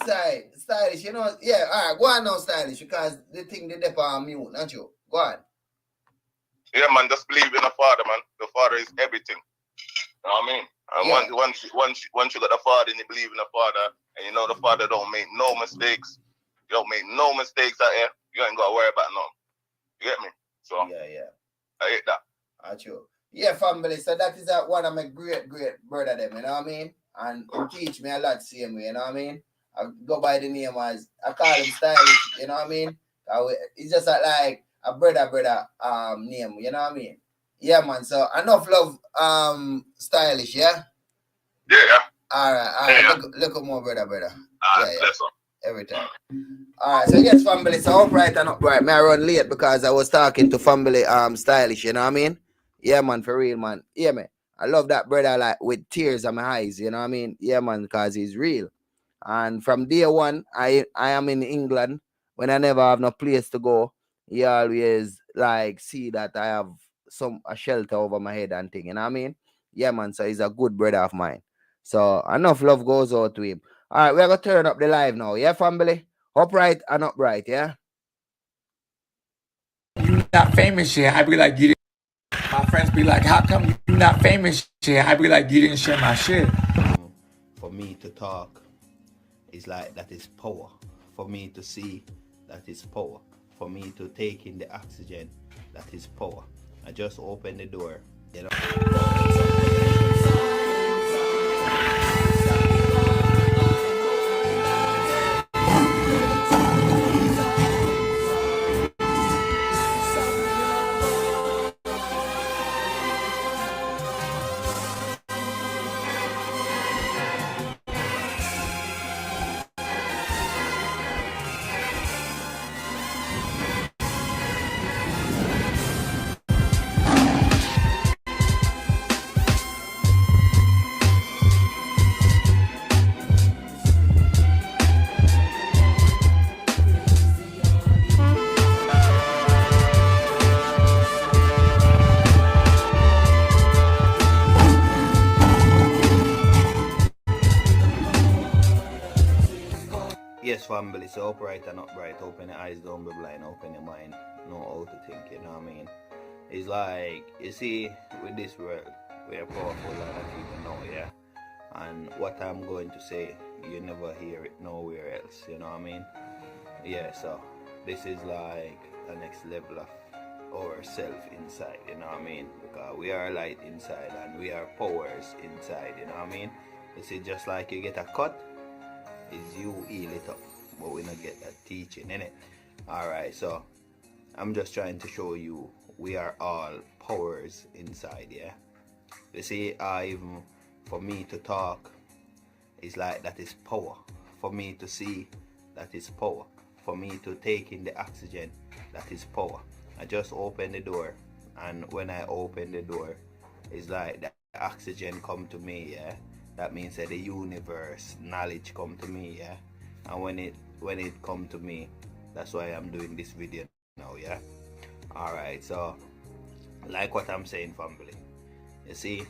Stylish, you know, yeah, alright, go on now, stylish, because the thing they dep on mute, not you. Go on. Yeah, man, just believe in the Father, man. The Father is everything. You know what I mean? And Yeah. once you got the Father and you believe in the Father, and you know the Father don't make no mistakes, you don't make no mistakes out here, you ain't got to worry about none. You get me? So, Yeah. I hate that. That's true. Yeah, family. So that is one of my great brother them, you know what I mean? And he teach me a lot same way, you know what I mean? I go by the name as I call him stylish, you know what I mean? It's just like a brother name, you know what I mean? Yeah, man. So enough love stylish, yeah? Yeah. Alright. Yeah. Look at more brother. Yeah. That's all. Every time. Alright, so yes, family, so upright and upright. May I run late because I was talking to family stylish, you know what I mean? Yeah, man, for real, man. Yeah, man. I love that brother like with tears in my eyes, you know what I mean? Yeah, man, because he's real. And from day one, I am in England. When I never have no place to go, he always like see that I have a shelter over my head and thing, you know what I mean? Yeah, man. So he's a good brother of mine. So enough love goes out to him. All right, we're gonna turn up the live now, yeah, family? Upright and upright, yeah? You not famous yet. I be like, you didn't. My friends be like, how come you not famous yet? I be like, you didn't share my shit. For me to talk is like that is power. For me to see, that is power. For me to take in the oxygen, that is power. I just open the door, you know. Yes, family, so upright and upright. Open your eyes, don't be blind. Open your mind, know how to think, you know what I mean? It's like, you see, with this world, we are powerful and people know, yeah? And what I'm going to say, you never hear it nowhere else, you know what I mean? Yeah, so this is like the next level of ourself inside, you know what I mean? Because we are light inside and we are powers inside, you know what I mean? You see, just like you get a cut, is you heal it up, but we not get that teaching in it. Alright, so I'm just trying to show you we are all powers inside, yeah. You see, even for me to talk is like that is power. For me to see, that is power. For me to take in the oxygen, that is power. I just open the door, and when I open the door, it's like the oxygen come to me, yeah. That means that the universe knowledge come to me, yeah. And when it come to me, that's why I'm doing this video now, yeah. Alright, so like what I'm saying, family, you see,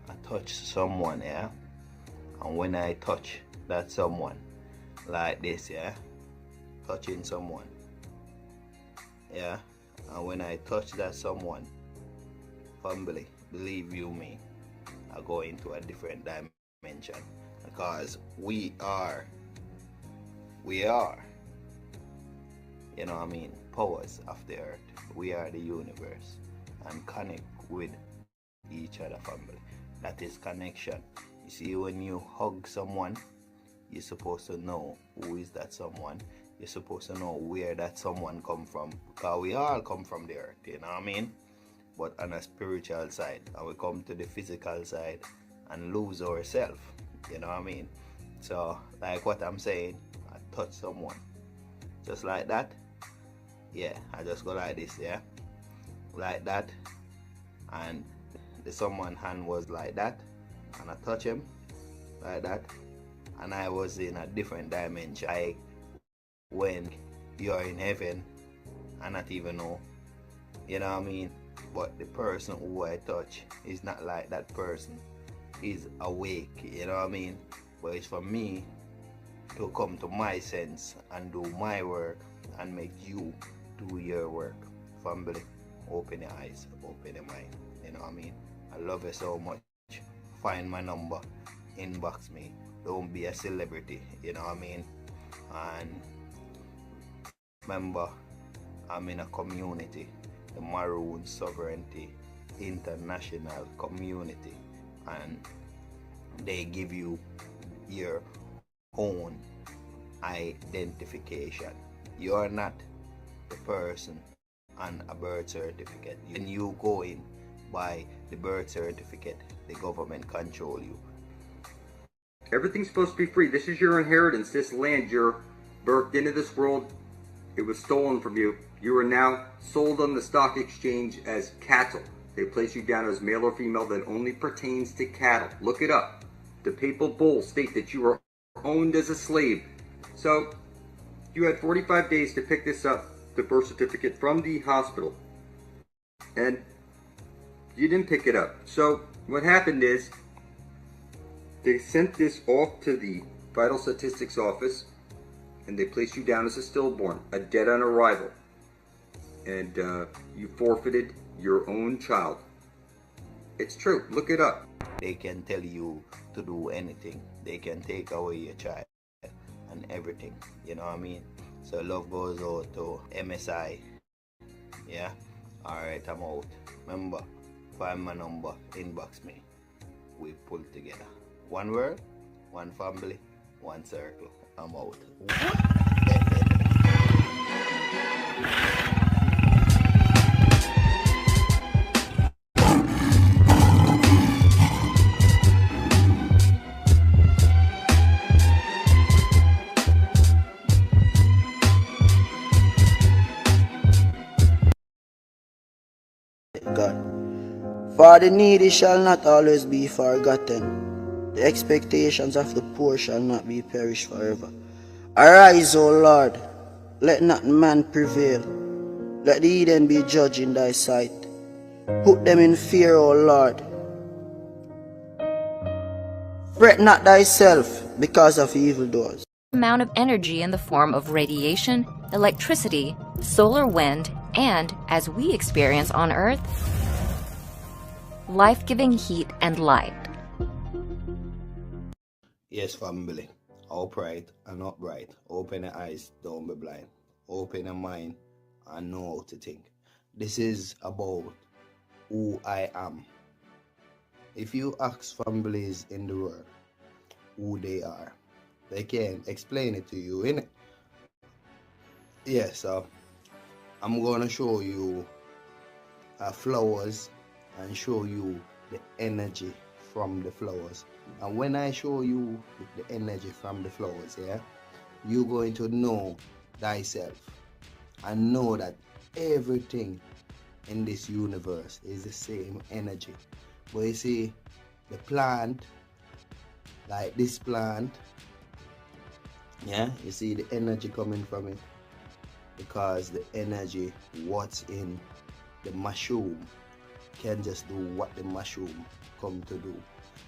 I touch someone, yeah. And when I touch that someone like this, yeah, touching someone, yeah, and when I touch that someone, family, believe you me, I go into a different dimension, because we are, you know what I mean, powers of the earth. We are the universe, and connect with each other, family. That is connection. You see, when you hug someone, you're supposed to know who is that someone. You're supposed to know where that someone come from, because we all come from the earth, you know what I mean? But on a spiritual side, and we come to the physical side and lose ourselves, you know what I mean? So like what I'm saying, I touch someone just like that, yeah, I just go like this, yeah, like that, and the someone hand was like that, and I touch him like that, and I was in a different dimension. Like when you're in heaven and not even know, you know what I mean? But the person who I touch is not like that person. Is awake, you know what I mean? But it's for me to come to my sense and do my work and make you do your work. Family, open your eyes, open your mind. You know what I mean? I love you so much. Find my number, inbox me. Don't be a celebrity, you know what I mean? And remember, I'm in a community, the Maroon Sovereignty International Community, and they give you your own identification. You are not the person on a birth certificate. When you go in by the birth certificate, the government control you. Everything's supposed to be free. This is your inheritance. This land, you're birthed into this world. It was stolen from you. You are now sold on the stock exchange as cattle. They place you down as male or female that only pertains to cattle. Look it up. The papal bulls state that you are owned as a slave. So, you had 45 days to pick this up, the birth certificate, from the hospital. And you didn't pick it up. So, what happened is, they sent this off to the vital statistics office, and they placed you down as a stillborn, a dead on arrival. And you forfeited your own child. It's true. Look it up. They can tell you to do anything. They can take away your child and everything. You know what I mean? So love goes out to MSI. Yeah? Alright, I'm out. Remember, find my number, inbox me. We pull together. One word, one family, one circle. I'm out. God. For the needy shall not always be forgotten. The expectations of the poor shall not be perished forever. Arise, O Lord, let not man prevail. Let the heathen be judged in thy sight. Put them in fear, O Lord. Fret not thyself because of evildoers. Amount of energy in the form of radiation, electricity, solar wind, and, as we experience on Earth, life-giving heat and light. Yes, family. Upright and upright. Open your eyes, don't be blind. Open your mind and know how to think. This is about who I am. If you ask families in the world who they are, they can explain it to you, innit? Yes, I'm gonna show you flowers and show you the energy from the flowers. And when I show you the energy from the flowers, yeah, you're going to know thyself and know that everything in this universe is the same energy. But you see, the plant, like this plant, yeah, you see the energy coming from it, because the energy what's in the mushroom can just do what the mushroom come to do.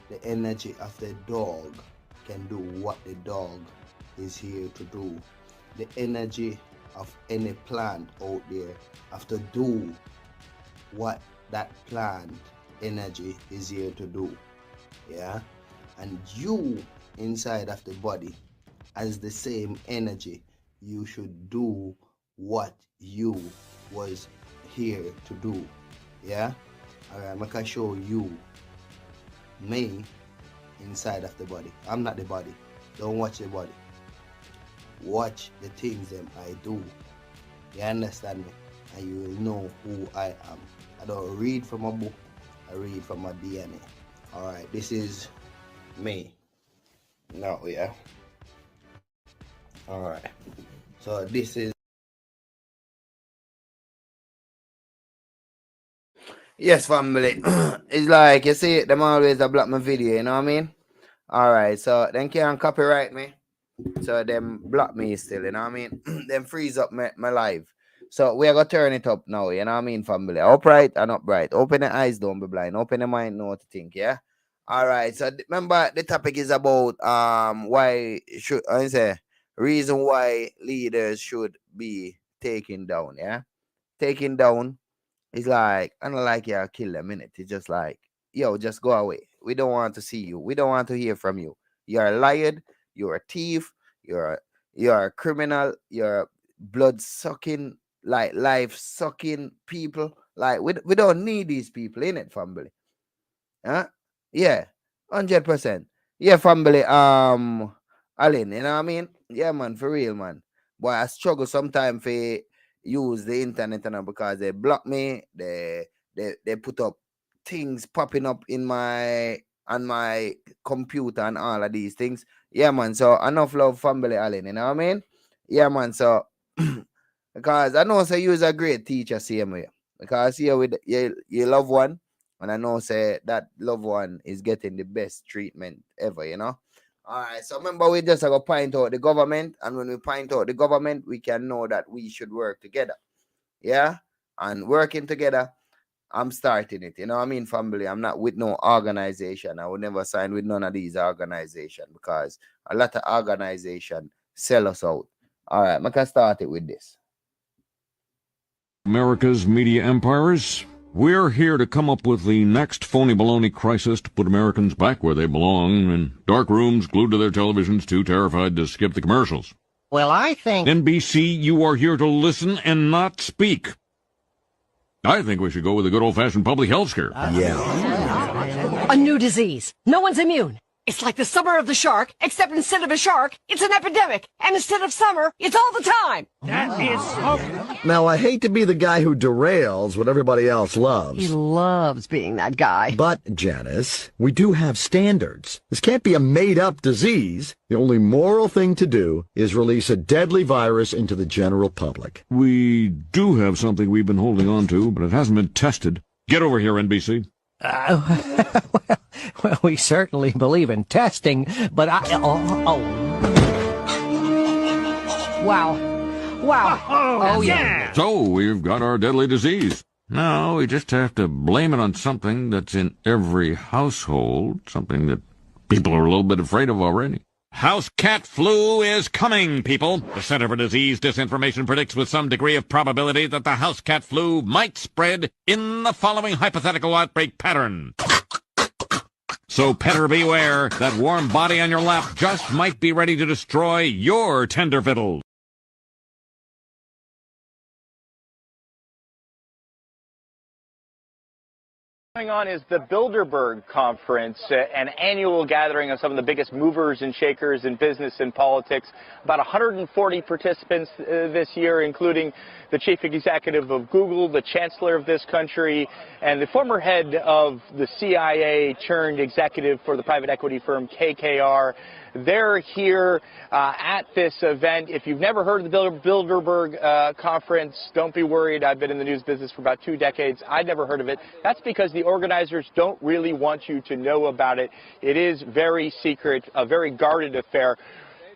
The energy of the dog can do what the dog is here to do. The energy of any plant out there have to do what that plant energy is here to do. Yeah? And you inside of the body as the same energy, you should do what you was here to do. Yeah? Alright, I can show you me inside of the body. I'm not the body. Don't watch the body. Watch the things that I do. You understand me? And you will know who I am. I don't read from a book. I read from my DNA. Alright, this is me. No, yeah. Alright. So this is. Yes, family. It's like, you see, them always a block my video, you know what I mean? Alright, so them can't copyright me. So them block me still, you know what I mean? Them freeze up my live. So we are gonna turn it up now, you know what I mean, family? Upright and upright. Open the eyes, don't be blind. Open the mind, know what to think, yeah? All right. So remember the topic is about why should I say reason why leaders should be taken down. Yeah, taken down is like I don't like you kill them in it. It's just like yo, just go away. We don't want to see you. We don't want to hear from you. You're a liar. You're a thief. You're a criminal. You're blood sucking like life sucking people. Like we don't need these people in it, family. Huh? Yeah, 100%. Yeah, family. Alin, you know what I mean? Yeah, man, for real, man. Boy, I struggle sometimes for use the internet and because they block me. They put up things popping up in my on my computer and all of these things. Yeah, man. So enough love, family, Alin. You know what I mean? Yeah, man. So because I know say you is a great teacher, same way. Because here with your loved one. And I know say that loved one is getting the best treatment ever, you know. All right. So remember, we just have to point out the government, and when we point out the government, we can know that we should work together. Yeah. And working together, I'm starting it. You know what I mean, family? I'm not with no organization. I would never sign with none of these organizations because a lot of organization sell us out. All right, I can start it with this. America's media empires. We're here to come up with the next phony baloney crisis to put Americans back where they belong, in dark rooms, glued to their televisions, too terrified to skip the commercials. Well, I think... NBC, you are here to listen and not speak. I think we should go with a good old-fashioned public health scare. A new disease. No one's immune. It's like the summer of the shark, except instead of a shark, it's an epidemic. And instead of summer, it's all the time. That is so... Now, I hate to be the guy who derails what everybody else loves. He loves being that guy. But, Janice, we do have standards. This can't be a made-up disease. The only moral thing to do is release a deadly virus into the general public. We do have something we've been holding on to, but it hasn't been tested. Get over here, NBC. Well, we certainly believe in testing, but Wow. Oh, yeah. So, we've got our deadly disease. Now, we just have to blame it on something that's in every household, something that people are a little bit afraid of already. House cat flu is coming, people. The Center for Disease Disinformation predicts with some degree of probability that the house cat flu might spread in the following hypothetical outbreak pattern. So, petter beware, that warm body on your lap just might be ready to destroy your tender fiddles. Going on is the Bilderberg Conference, an annual gathering of some of the biggest movers and shakers in business and politics. About 140 participants this year, including the chief executive of Google, the chancellor of this country, and the former head of the CIA turned executive for the private equity firm KKR. They're here at this event. If you've never heard of the Bilderberg Conference, don't be worried. I've been in the news business for about 2 decades. I'd never heard of it. That's because the organizers don't really want you to know about it. It is very secret, a very guarded affair.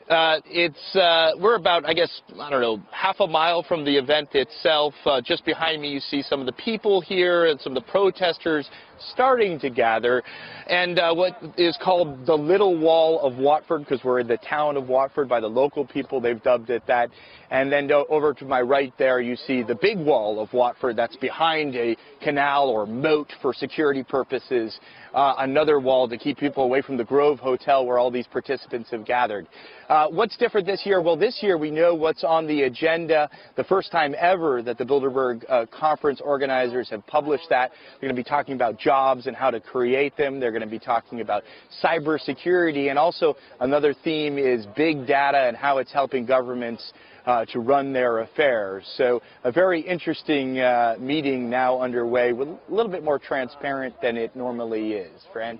We're about, I guess, I don't know, half a mile from the event itself. Just behind me, you see some of the people here and some of the protesters starting to gather. And what is called the Little Wall of Watford, because we're in the town of Watford by the local people, they've dubbed it that. And then over to my right there, you see the big wall of Watford that's behind a canal or moat for security purposes. Another wall to keep people away from the Grove Hotel where all these participants have gathered. What's different this year? Well, this year we know what's on the agenda. The first time ever that the Bilderberg Conference organizers have published that. They're going to be talking about jobs and how to create them. They're going to be talking about cybersecurity, and also another theme is big data and how it's helping governments to run their affairs. So a very interesting meeting now underway, with a little bit more transparent than it normally is. Fran?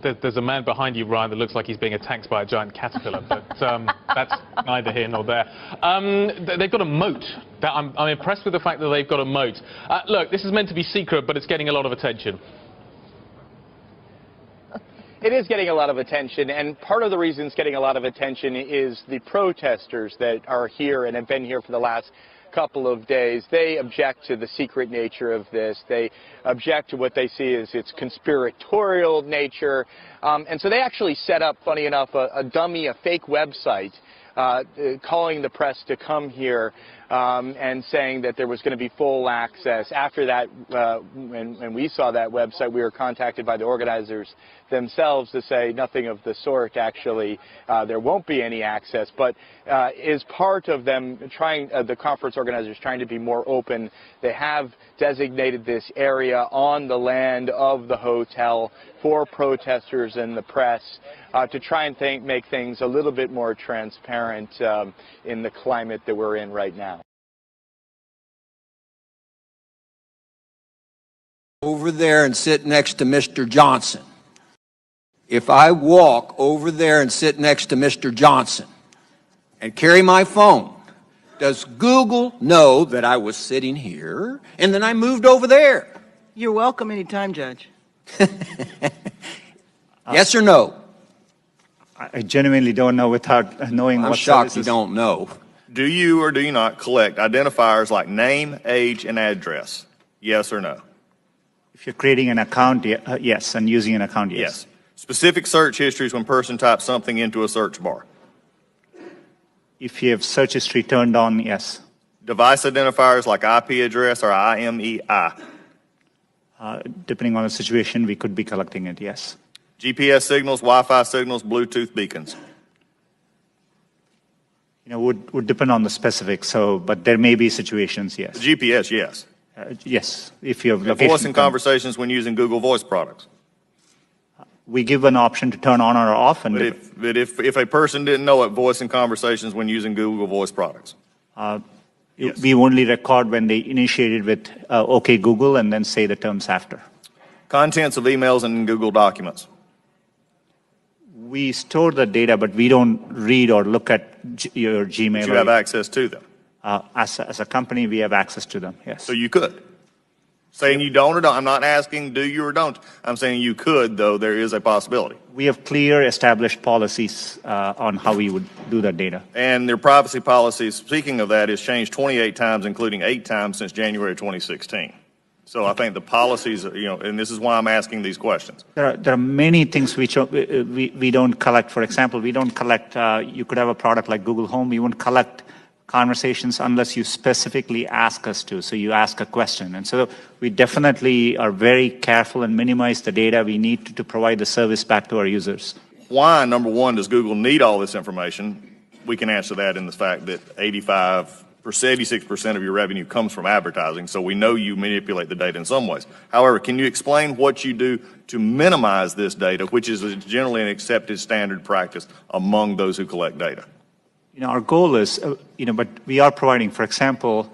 There's a man behind you, Ryan, that looks like he's being attacked by a giant caterpillar, but that's neither here nor there. They've got a moat. I'm impressed with the fact that they've got a moat. Look, this is meant to be secret, but it's getting a lot of attention. It is getting a lot of attention, and part of the reason it's getting a lot of attention is the protesters that are here and have been here for the last couple of days. They object to the secret nature of this. They object to what they see as its conspiratorial nature. And so they actually set up, funny enough, a fake website calling the press to come here and saying that there was going to be full access. After that, when we saw that website, we were contacted by the organizers themselves to say nothing of the sort. Actually, there won't be any access, but is part of them trying, the conference organizers trying to be more open. They have designated this area on the land of the hotel for protesters and the press to try and make things a little bit more transparent in the climate that we're in right now. Over there and sit next to Mr. Johnson. If I walk over there and sit next to Mr. Johnson and carry my phone, does Google know that I was sitting here and then I moved over there? You're welcome anytime, Judge. Yes or no? I genuinely don't know without knowing I'm what shocked services. you don't know. Do you or do you not collect identifiers like name, age, and address? Yes or no? If you're creating an account, yes, and using an account, yes. Yes. Specific search histories when person types something into a search bar. If you have search history turned on, yes. Device identifiers like IP address or IMEI. Depending on the situation, we could be collecting it, yes. GPS signals, Wi-Fi signals, Bluetooth beacons. You know, would depend on the specifics. So, but there may be situations, yes. The GPS, yes. Yes, if you have And location. voice and conversations when using Google Voice products. We give an option to turn on or off. And But if a person didn't know it, voice and conversations when using Google Voice products. Yes. We only record when they initiated with OK Google and then say the terms after. Contents of emails and Google documents. We store the data, but we don't read or look at your Gmail. But you have access to them. As a company, we have access to them, yes. So you could. Saying you don't or don't. I'm not asking do you or don't. I'm saying you could, though there is a possibility. We have clear established policies on how we would do that data. And their privacy policies, speaking of that, has changed 28 times, including 8 times since January 2016. So I think the policies, and this is why I'm asking these questions. There are many things which we don't collect. For example, we don't collect, you could have a product like Google Home, we won't collect conversations unless you specifically ask us to. So you ask a question. And so we definitely are very careful and minimize the data we need to provide the service back to our users. Why, number one, does Google need all this information? We can answer that in the fact that 86% of your revenue comes from advertising, so we know you manipulate the data in some ways. However, can you explain what you do to minimize this data, which is generally an accepted standard practice among those who collect data? Our goal is, but we are providing, for example,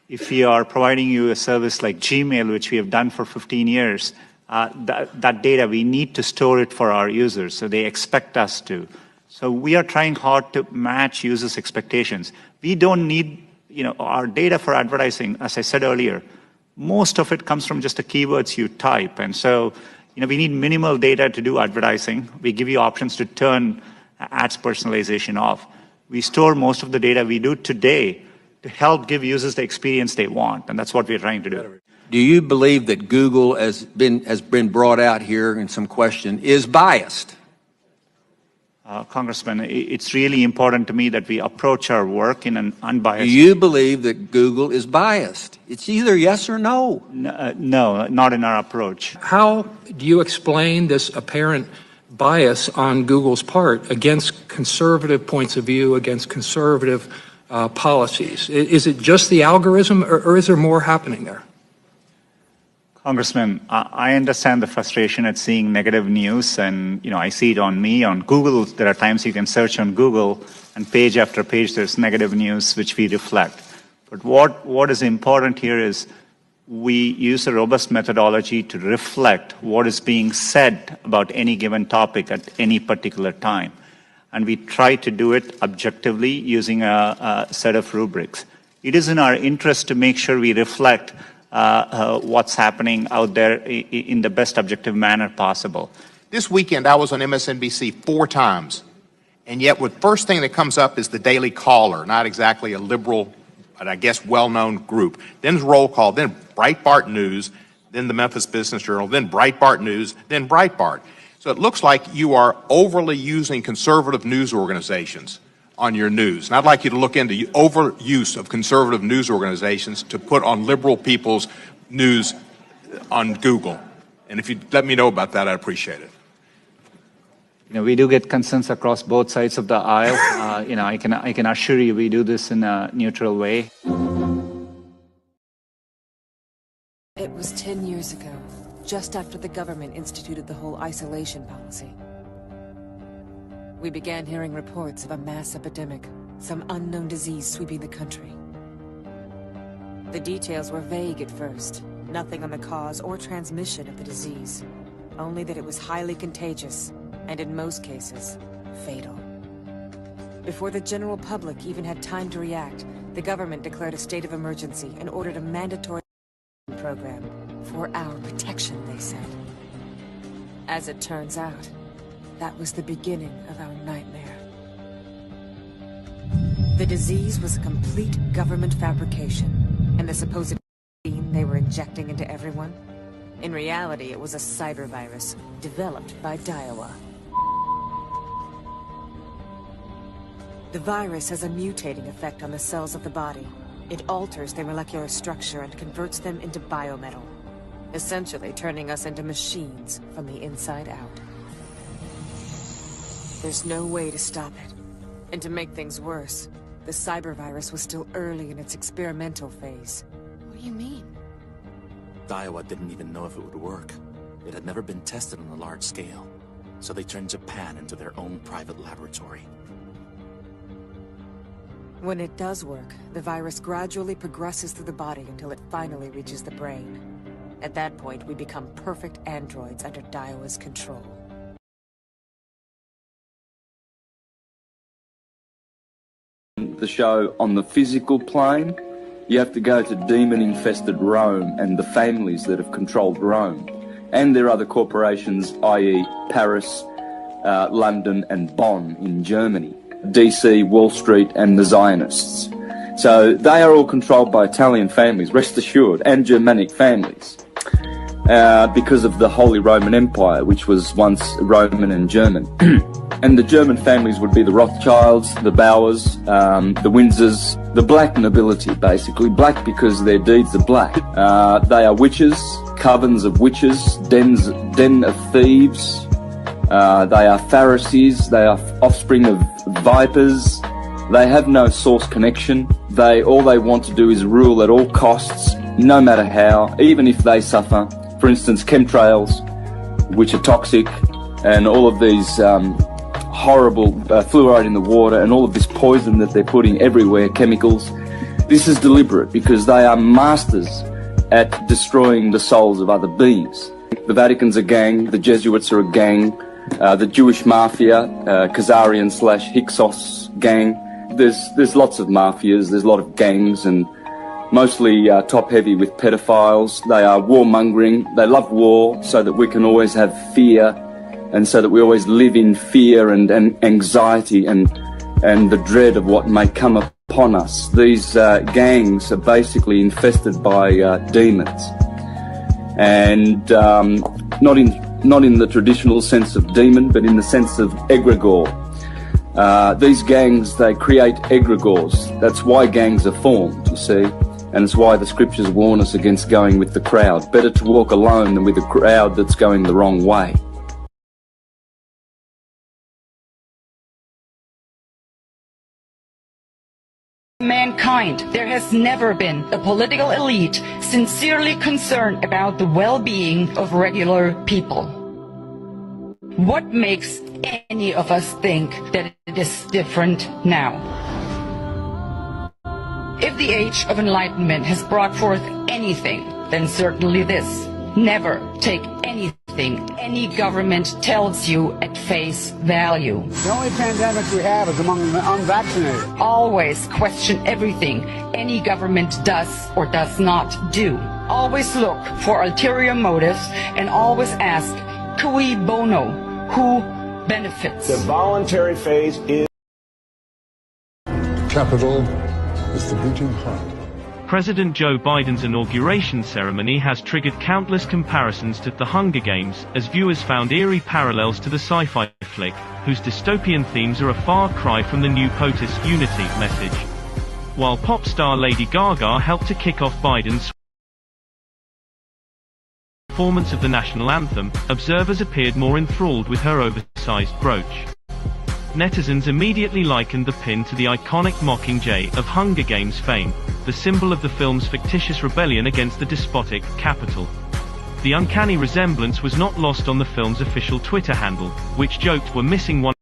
if we are providing you a service like Gmail, which we have done for 15 years, that data, we need to store it for our users, so they expect us to. So we are trying hard to match users' expectations. We don't need, our data for advertising, as I said earlier, most of it comes from just the keywords you type. And so, we need minimal data to do advertising. We give you options to turn ads personalization off. We store most of the data we do today to help give users the experience they want, and that's what we're trying to do. Do you believe that Google has been brought out here in some question is biased? Congressman, it's really important to me that we approach our work in an unbiased. Do you believe that Google is biased? It's either yes or no. No, not in our approach. How do you explain this apparent bias on Google's part against conservative points of view, against conservative policies? Is it just the algorithm, or is there more happening there? Congressman, I understand the frustration at seeing negative news, and I see it on me. On Google, there are times you can search on Google, and page after page there's negative news which we reflect. But what is important here is we use a robust methodology to reflect what is being said about any given topic at any particular time. And we try to do it objectively using a set of rubrics. It is in our interest to make sure we reflect what's happening out there in the best objective manner possible. This weekend, I was on MSNBC 4 times, and yet the first thing that comes up is the Daily Caller, not exactly a liberal I guess, well-known group. Then roll call, then Breitbart News, then the Memphis Business Journal, then Breitbart News, then Breitbart. So it looks like you are overly using conservative news organizations on your news. And I'd like you to look into overuse of conservative news organizations to put on liberal people's news on Google. And if you'd let me know about that, I'd appreciate it. You know, we do get concerns across both sides of the aisle. You know, I can assure you we do this in a neutral way. It was 10 years ago, just after the government instituted the whole isolation policy. We began hearing reports of a mass epidemic, some unknown disease sweeping the country. The details were vague at first, nothing on the cause or transmission of the disease, only that it was highly contagious, and in most cases, fatal. Before the general public even had time to react, the government declared a state of emergency and ordered a mandatory program for our protection, they said. As it turns out, that was the beginning of our nightmare. The disease was a complete government fabrication, and the supposed vaccine they were injecting into everyone? In reality, it was a cyber virus developed by Daiwa. The virus has a mutating effect on the cells of the body. It alters their molecular structure and converts them into biometal, essentially turning us into machines from the inside out. There's no way to stop it. And to make things worse, the cyber virus was still early in its experimental phase. What do you mean? Daiwa didn't even know if it would work. It had never been tested on a large scale, so they turned Japan into their own private laboratory. When it does work, the virus gradually progresses through the body until it finally reaches the brain. At that point, we become perfect androids under Daiwa's control. The show on the physical plane, you have to go to demon-infested Rome and the families that have controlled Rome. And their other corporations, i.e. Paris, London and Bonn in Germany. DC, Wall Street and the Zionists. So they are all controlled by Italian families, rest assured, and Germanic families. Because of the Holy Roman Empire, which was once Roman and German. And the German families would be the Rothschilds, the Bowers, the Windsors, the black nobility, basically. Black because their deeds are black. They are witches, covens of witches, den of thieves. They are Pharisees, they are offspring of vipers. They have no source connection. All they want to do is rule at all costs, no matter how, even if they suffer. For instance, chemtrails, which are toxic, and all of these horrible fluoride in the water, and all of this poison that they're putting everywhere, chemicals. This is deliberate because they are masters at destroying the souls of other beings. The Vatican's a gang, the Jesuits are a gang, the Jewish mafia, Khazarian/Hyksos gang. There's lots of mafias, there's a lot of gangs, and mostly top-heavy with pedophiles. They are warmongering. They love war so that we can always have fear, and so that we always live in fear and anxiety and the dread of what may come upon us. These gangs are basically infested by demons, and not in the traditional sense of demon, but in the sense of egregore. These gangs, they create egregores. That's why gangs are formed, you see. And it's why the scriptures warn us against going with the crowd. Better to walk alone than with a crowd that's going the wrong way. Mankind, there has never been a political elite sincerely concerned about the well-being of regular people. What makes any of us think that it is different now? If the age of enlightenment has brought forth anything, then certainly this. Never take anything any government tells you at face value. The only pandemic we have is among the unvaccinated. Always question everything any government does or does not do. Always look for ulterior motives and always ask, cui bono, who benefits? The voluntary phase is... Capital is the beating heart. President Joe Biden's inauguration ceremony has triggered countless comparisons to The Hunger Games, as viewers found eerie parallels to the sci-fi flick, whose dystopian themes are a far cry from the new POTUS unity message. While pop star Lady Gaga helped to kick off Biden's performance of the national anthem, observers appeared more enthralled with her oversized brooch. Netizens immediately likened the pin to the iconic Mockingjay of Hunger Games fame, the symbol of the film's fictitious rebellion against the despotic Capitol. The uncanny resemblance was not lost on the film's official Twitter handle, which joked we're missing one.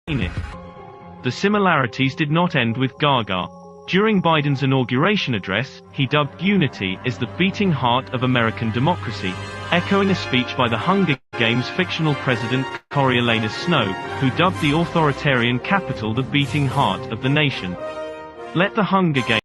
The similarities did not end with Gaga. During Biden's inauguration address, he dubbed unity as the beating heart of American democracy, echoing a speech by the Hunger Games fictional president Coriolanus Snow, who dubbed the authoritarian Capitol the beating heart of the nation. Let the Hunger Games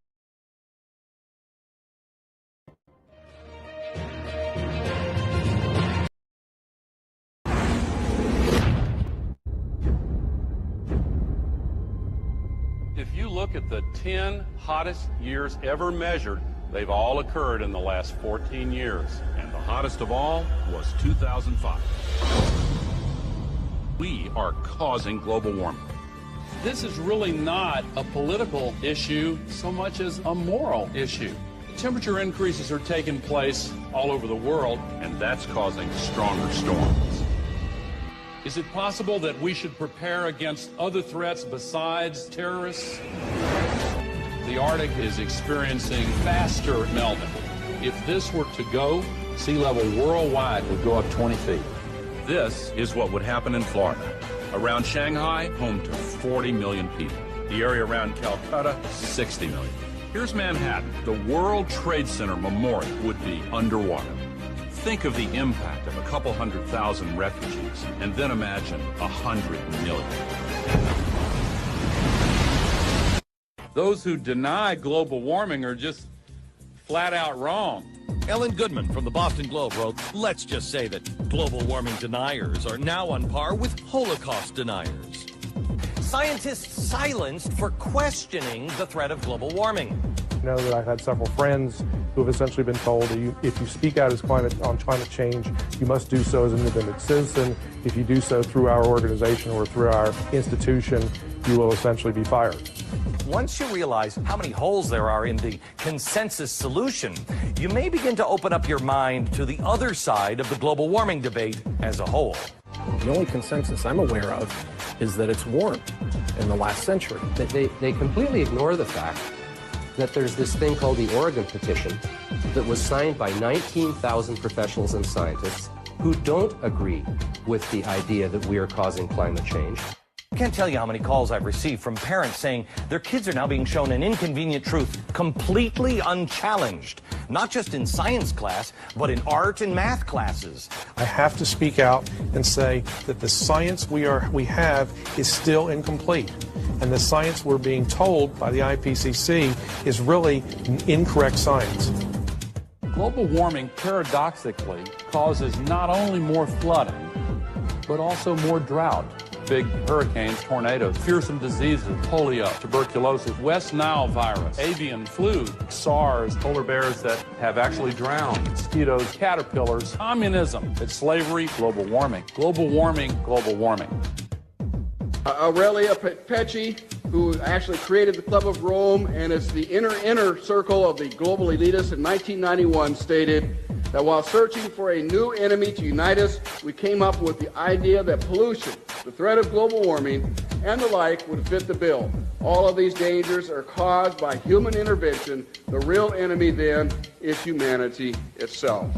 If you look at the 10 hottest years ever measured, they've all occurred in the last 14 years. And the hottest of all was 2005. We are causing global warming. This is really not a political issue so much as a moral issue. Temperature increases are taking place all over the world, and that's causing stronger storms. Is it possible that we should prepare against other threats besides terrorists? The Arctic is experiencing faster melting. If this were to go, sea level worldwide would go up 20 feet. This is what would happen in Florida. Around Shanghai, home to 40 million people. The area around Calcutta, 60 million. Here's Manhattan. The World Trade Center Memorial would be underwater. Think of the impact of a couple 100,000 refugees, and then imagine 100 million. Those who deny global warming are just flat out wrong. Ellen Goodman from the Boston Globe wrote, "Let's just say that global warming deniers are now on par with Holocaust deniers." Scientists silenced for questioning the threat of global warming. I know that I've had several friends who have essentially been told that if you speak out on climate change, you must do so as an independent citizen. If you do so through our organization or through our institution, you will essentially be fired. Once you realize how many holes there are in the consensus solution, you may begin to open up your mind to the other side of the global warming debate as a whole. The only consensus I'm aware of is that it's warmed in the last century. They completely ignore the fact that there's this thing called the Oregon Petition that was signed by 19,000 professionals and scientists who don't agree with the idea that we are causing climate change. I can't tell you how many calls I've received from parents saying their kids are now being shown an inconvenient truth completely unchallenged, not just in science class, but in art and math classes. I have to speak out and say that the science we have is still incomplete. And the science we're being told by the IPCC is really incorrect science. Global warming paradoxically causes not only more flooding, but also more drought. Big hurricanes, tornadoes, fearsome diseases, polio, tuberculosis, West Nile virus, avian flu, SARS, polar bears that have actually drowned, mosquitoes, caterpillars, communism, it's slavery, global warming, global warming, global warming. Aurelia Pecci, who actually created the Club of Rome and is the inner circle of the global elitists in 1991, stated that while searching for a new enemy to unite us, we came up with the idea that pollution, the threat of global warming, and the like would fit the bill. All of these dangers are caused by human intervention. The real enemy then is humanity itself.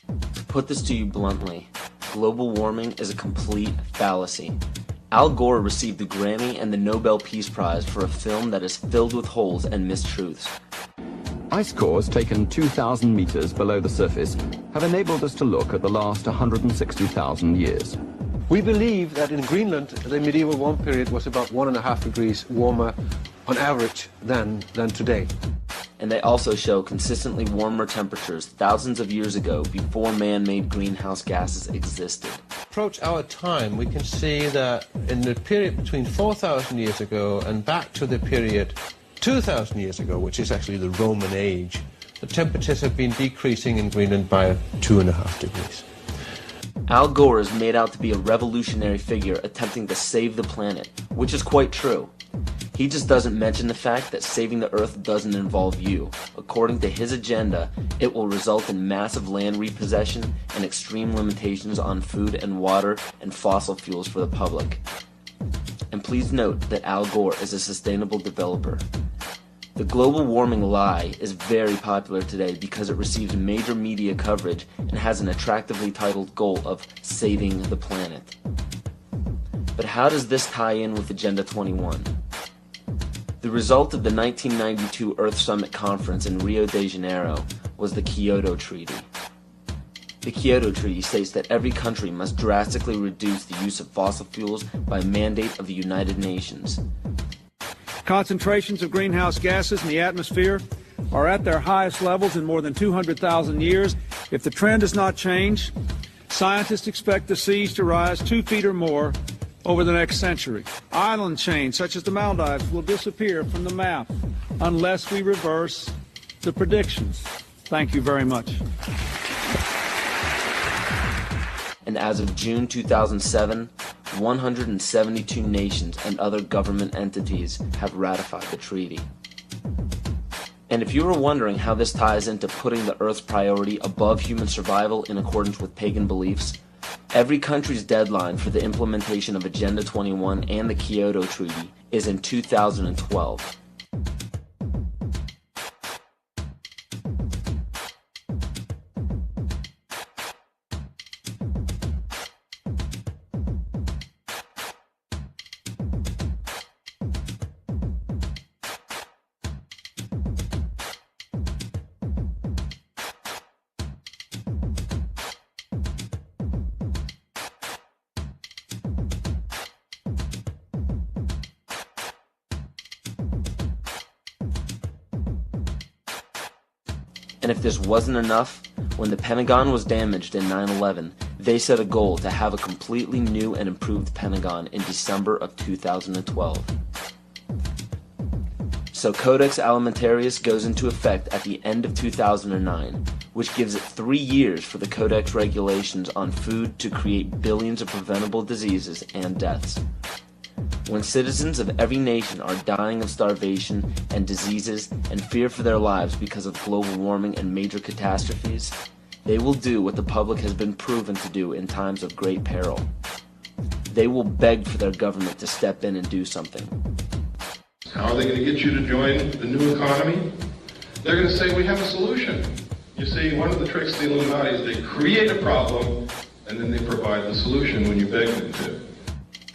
To put this to you bluntly, global warming is a complete fallacy. Al Gore received the Grammy and the Nobel Peace Prize for a film that is filled with holes and mistruths. Ice cores taken 2,000 meters below the surface have enabled us to look at the last 160,000 years. We believe that in Greenland, the medieval warm period was about 1.5 degrees warmer on average than today. And they also show consistently warmer temperatures thousands of years ago before man-made greenhouse gases existed. approach our time, we can see that in the period between 4,000 years ago and back to the period 2,000 years ago, which is actually the Roman age, the temperatures have been decreasing in Greenland by 2.5 degrees. Al Gore is made out to be a revolutionary figure attempting to save the planet, which is quite true. He just doesn't mention the fact that saving the Earth doesn't involve you. According to his agenda, it will result in massive land repossession and extreme limitations on food and water and fossil fuels for the public. And please note that Al Gore is a sustainable developer. The global warming lie is very popular today because it receives major media coverage and has an attractively titled goal of saving the planet. But how does this tie in with Agenda 21? The result of the 1992 Earth Summit Conference in Rio de Janeiro was the Kyoto Treaty. The Kyoto Treaty states that every country must drastically reduce the use of fossil fuels by mandate of the United Nations. Concentrations of greenhouse gases in the atmosphere are at their highest levels in more than 200,000 years. If the trend does not change, scientists expect the seas to rise 2 feet or more over the next century. Island chains such as the Maldives will disappear from the map unless we reverse the predictions. Thank you very much. And as of June 2007, 172 nations and other government entities have ratified the treaty. And if you were wondering how this ties into putting the Earth's priority above human survival in accordance with pagan beliefs, every country's deadline for the implementation of Agenda 21 and the Kyoto Treaty is in 2012. And if this wasn't enough, when the Pentagon was damaged in 9/11, they set a goal to have a completely new and improved Pentagon in December of 2012. So Codex Alimentarius goes into effect at the end of 2009, which gives it 3 years for the Codex regulations on food to create billions of preventable diseases and deaths. When citizens of every nation are dying of starvation and diseases and fear for their lives because of global warming and major catastrophes, they will do what the public has been proven to do in times of great peril. They will beg for their government to step in and do something. How are they going to get you to join the new economy? They're going to say, we have a solution. You see, one of the tricks of the Illuminati is they create a problem and then they provide the solution when you beg them to.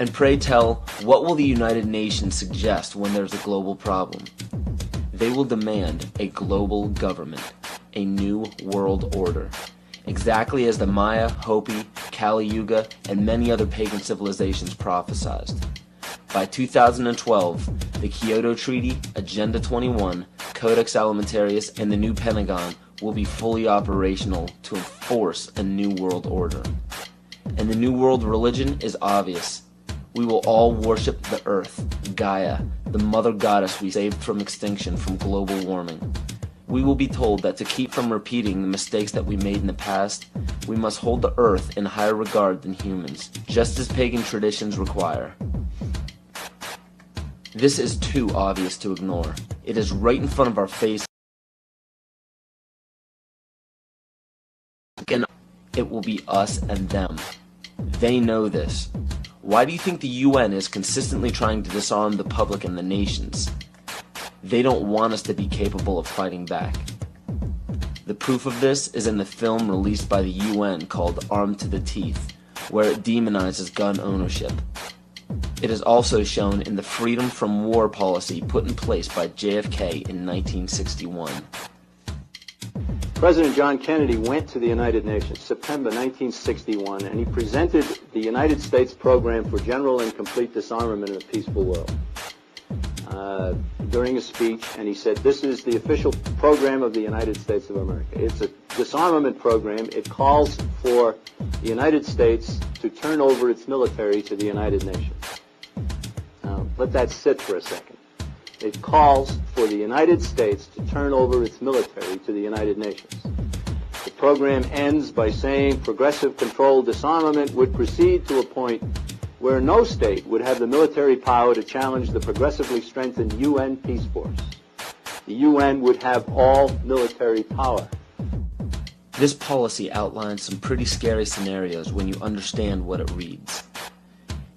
And pray tell, what will the United Nations suggest when there's a global problem? They will demand a global government, a new world order, exactly as the Maya, Hopi, Kali Yuga, and many other pagan civilizations prophesized. By 2012, the Kyoto Treaty, Agenda 21, Codex Alimentarius, and the new Pentagon will be fully operational to enforce a new world order. And the new world religion is obvious. We will all worship the earth, Gaia, the mother goddess we saved from extinction from global warming. We will be told that to keep from repeating the mistakes that we made in the past, we must hold the earth in higher regard than humans, just as pagan traditions require. This is too obvious to ignore. It is right in front of our face. And it will be us and them. They know this. Why do you think the UN is consistently trying to disarm the public and the nations? They don't want us to be capable of fighting back. The proof of this is in the film released by the UN called Armed to the Teeth, where it demonizes gun ownership. It is also shown in the freedom from war policy put in place by JFK in 1961. President John Kennedy went to the United Nations September 1961, and he presented the United States program for general and complete disarmament in a peaceful world. during a speech, and he said, this is the official program of the United States of America. It's a disarmament program. It calls for the United States to turn over its military to the United Nations. Now, let that sit for a second. It calls for the United States to turn over its military to the United Nations. The program ends by saying progressive controlled disarmament would proceed to a point where no state would have the military power to challenge the progressively strengthened UN peace force. The UN would have all military power. This policy outlines some pretty scary scenarios when you understand what it reads.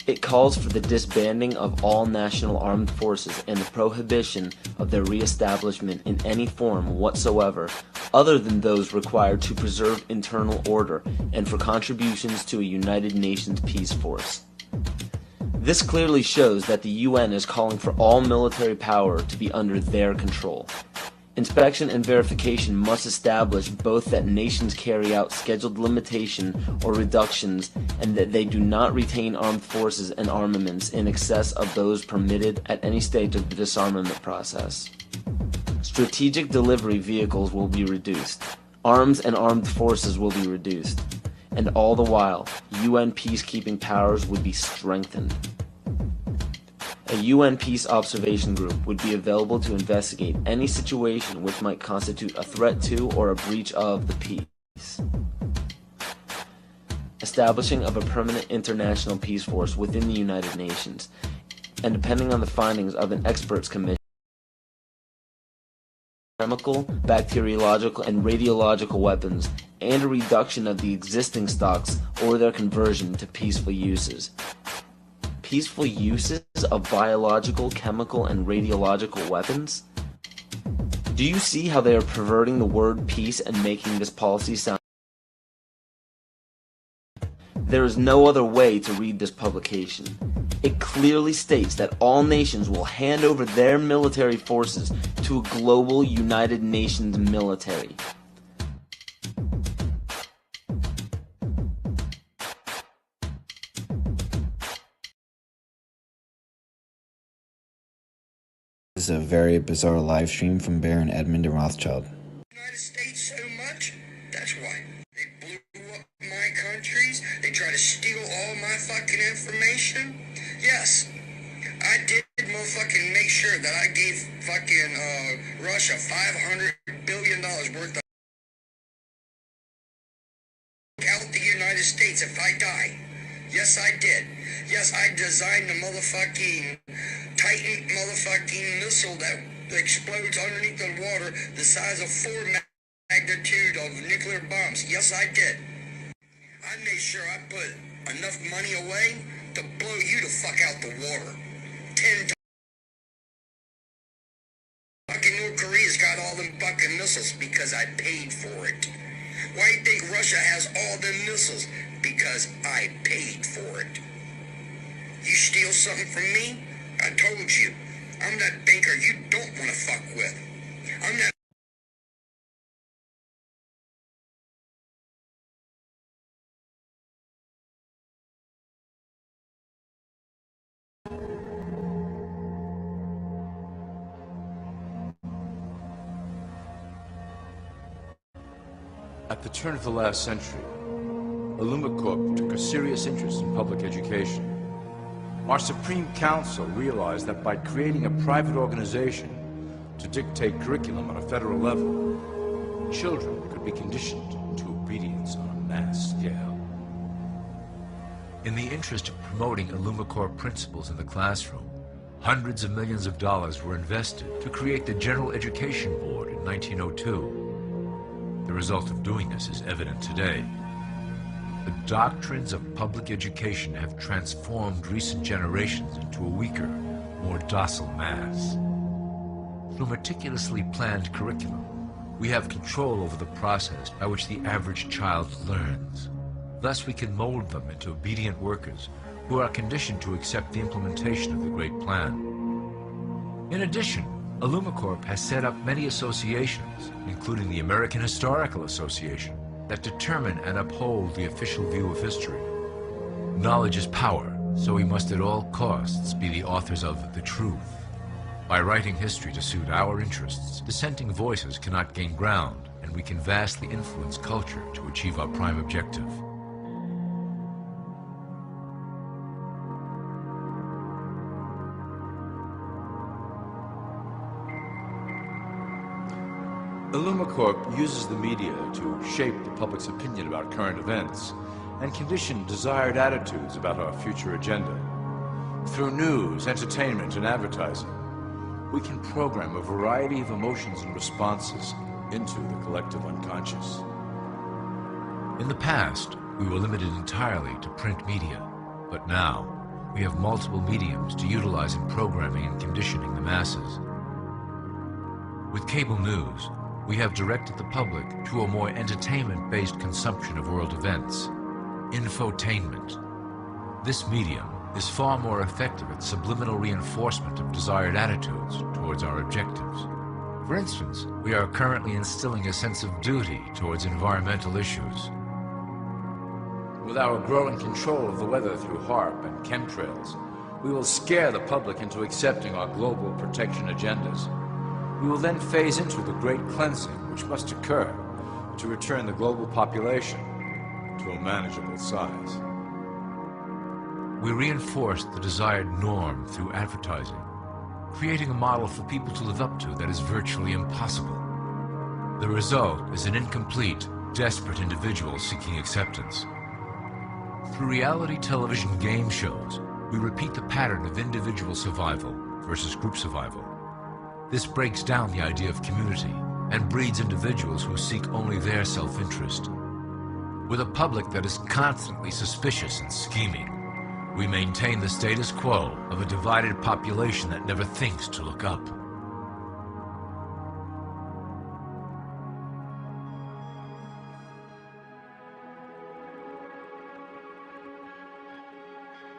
It calls for the disbanding of all national armed forces and the prohibition of their reestablishment in any form whatsoever other than those required to preserve internal order and for contributions to a United Nations peace force. This clearly shows that the UN is calling for all military power to be under their control. Inspection and verification must establish both that nations carry out scheduled limitation or reductions and that they do not retain armed forces and armaments in excess of those permitted at any stage of the disarmament process. Strategic delivery vehicles will be reduced. Arms and armed forces will be reduced. And all the while, UN peacekeeping powers would be strengthened. A UN Peace Observation Group would be available to investigate any situation which might constitute a threat to or a breach of the peace. Establishing of a permanent international peace force within the United Nations, and depending on the findings of an experts commission, chemical, bacteriological, and radiological weapons, and a reduction of the existing stocks or their conversion to peaceful uses. Peaceful uses of biological, chemical, and radiological weapons? Do you see how they are perverting the word peace and making this policy sound? There is no other way to read this publication. It clearly states that all nations will hand over their military forces to a global United Nations military. This is a very bizarre live stream from Baron Edmund de Rothschild. United States so much, that's why. They blew up my countries, they try to steal all my fucking information. Yes, I did motherfucking make sure that I gave fucking Russia $500 billion worth of out the United States if I die. Yes, I did. Yes, I designed the motherfucking Titan motherfucking missile that explodes underneath the water the size of 4 magnitude of nuclear bombs. Yes, I did. I made sure I put enough money away to blow you the fuck out the water. 10 times. Fucking North Korea's got all them fucking missiles because I paid for it. Why do you think Russia has all them missiles? Because I paid for it. You steal something from me? I told you. I'm that banker you don't want to fuck with. I'm that... At the turn of the last century, Alumbacorp took a serious interest in public education. Our Supreme Council realized that by creating a private organization to dictate curriculum on a federal level, children could be conditioned to obedience on a mass scale. In the interest of promoting Alumbacorp principles in the classroom, hundreds of millions of dollars were invested to create the General Education Board in 1902. The result of doing this is evident today. The doctrines of public education have transformed recent generations into a weaker, more docile mass. Through meticulously planned curriculum, we have control over the process by which the average child learns. Thus, we can mold them into obedient workers who are conditioned to accept the implementation of the Great Plan. In addition, Alumbacorp has set up many associations, including the American Historical Association, that determine and uphold the official view of history. Knowledge is power, so we must at all costs be the authors of the truth. By writing history to suit our interests, dissenting voices cannot gain ground, and we can vastly influence culture to achieve our prime objective. IllumiCorp uses the media to shape the public's opinion about current events and condition desired attitudes about our future agenda. Through news, entertainment, and advertising, we can program a variety of emotions and responses into the collective unconscious. In the past, we were limited entirely to print media, but now we have multiple mediums to utilize in programming and conditioning the masses. With cable news, we have directed the public to a more entertainment-based consumption of world events, infotainment. This medium is far more effective at subliminal reinforcement of desired attitudes towards our objectives. For instance, we are currently instilling a sense of duty towards environmental issues. With our growing control of the weather through HAARP and chemtrails, we will scare the public into accepting our global protection agendas. We will then phase into the great cleansing which must occur to return the global population to a manageable size. We reinforce the desired norm through advertising, creating a model for people to live up to that is virtually impossible. The result is an incomplete, desperate individual seeking acceptance. Through reality television game shows, we repeat the pattern of individual survival versus group survival. This breaks down the idea of community and breeds individuals who seek only their self-interest. With a public that is constantly suspicious and scheming, we maintain the status quo of a divided population that never thinks to look up.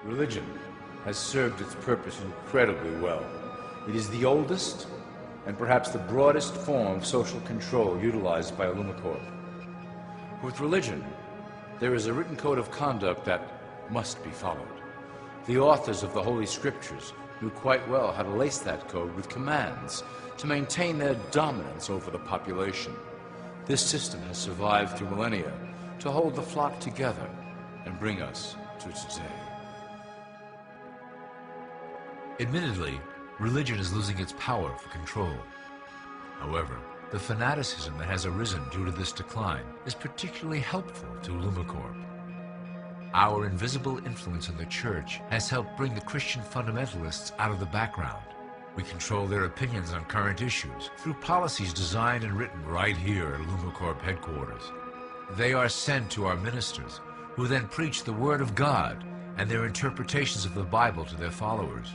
Religion has served its purpose incredibly well. It is the oldest and perhaps the broadest form of social control utilized by IllumiCorp. With religion, there is a written code of conduct that must be followed. The authors of the Holy Scriptures knew quite well how to lace that code with commands to maintain their dominance over the population. This system has survived through millennia to hold the flock together and bring us to today. Admittedly, religion is losing its power for control. However, the fanaticism that has arisen due to this decline is particularly helpful to IllumiCorp. Our invisible influence in the Church has helped bring the Christian fundamentalists out of the background. We control their opinions on current issues through policies designed and written right here at IllumiCorp headquarters. They are sent to our ministers, who then preach the Word of God and their interpretations of the Bible to their followers.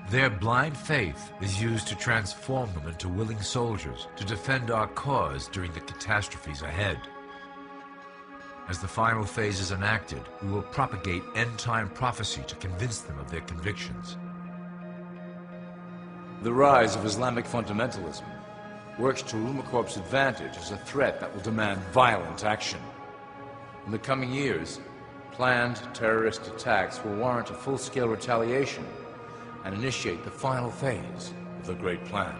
Their blind faith is used to transform them into willing soldiers to defend our cause during the catastrophes ahead. As the final phase is enacted, we will propagate end-time prophecy to convince them of their convictions. The rise of Islamic fundamentalism works to IllumiCorp's advantage as a threat that will demand violent action. In the coming years, planned terrorist attacks will warrant a full-scale retaliation and initiate the final phase of the Great Plan.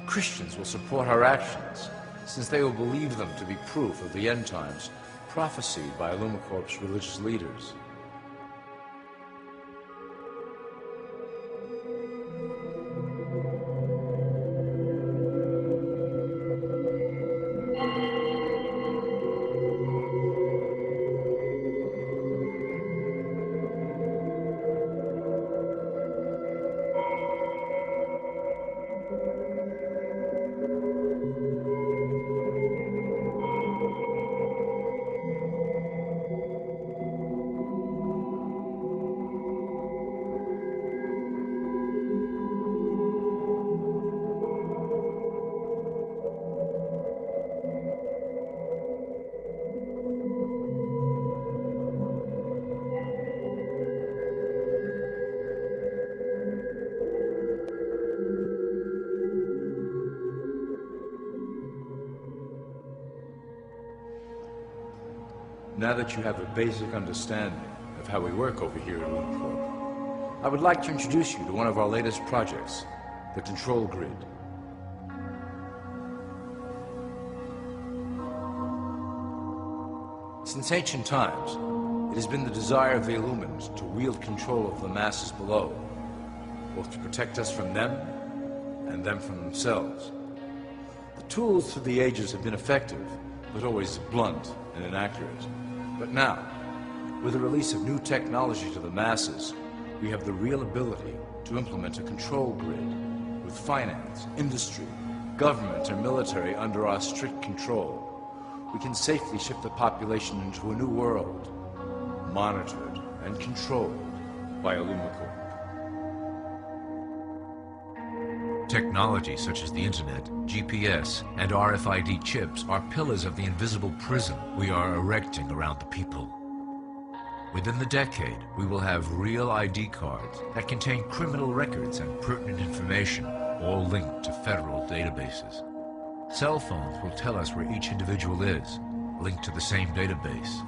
Christians will support our actions, since they will believe them to be proof of the end times prophesied by IllumiCorp's religious leaders. Now that you have a basic understanding of how we work over here at IllumiCorp, I would like to introduce you to one of our latest projects, the control grid. Since ancient times, it has been the desire of the Illumined to wield control of the masses below, both to protect us from them and them from themselves. The tools through the ages have been effective, but always blunt and inaccurate. But now, with the release of new technology to the masses, we have the real ability to implement a control grid with finance, industry, government, and military under our strict control. We can safely shift the population into a new world, monitored and controlled by Illumicorp. Technology such as the internet, GPS, and RFID chips are pillars of the invisible prison we are erecting around the people. Within the decade, we will have real ID cards that contain criminal records and pertinent information, all linked to federal databases. Cell phones will tell us where each individual is, linked to the same database.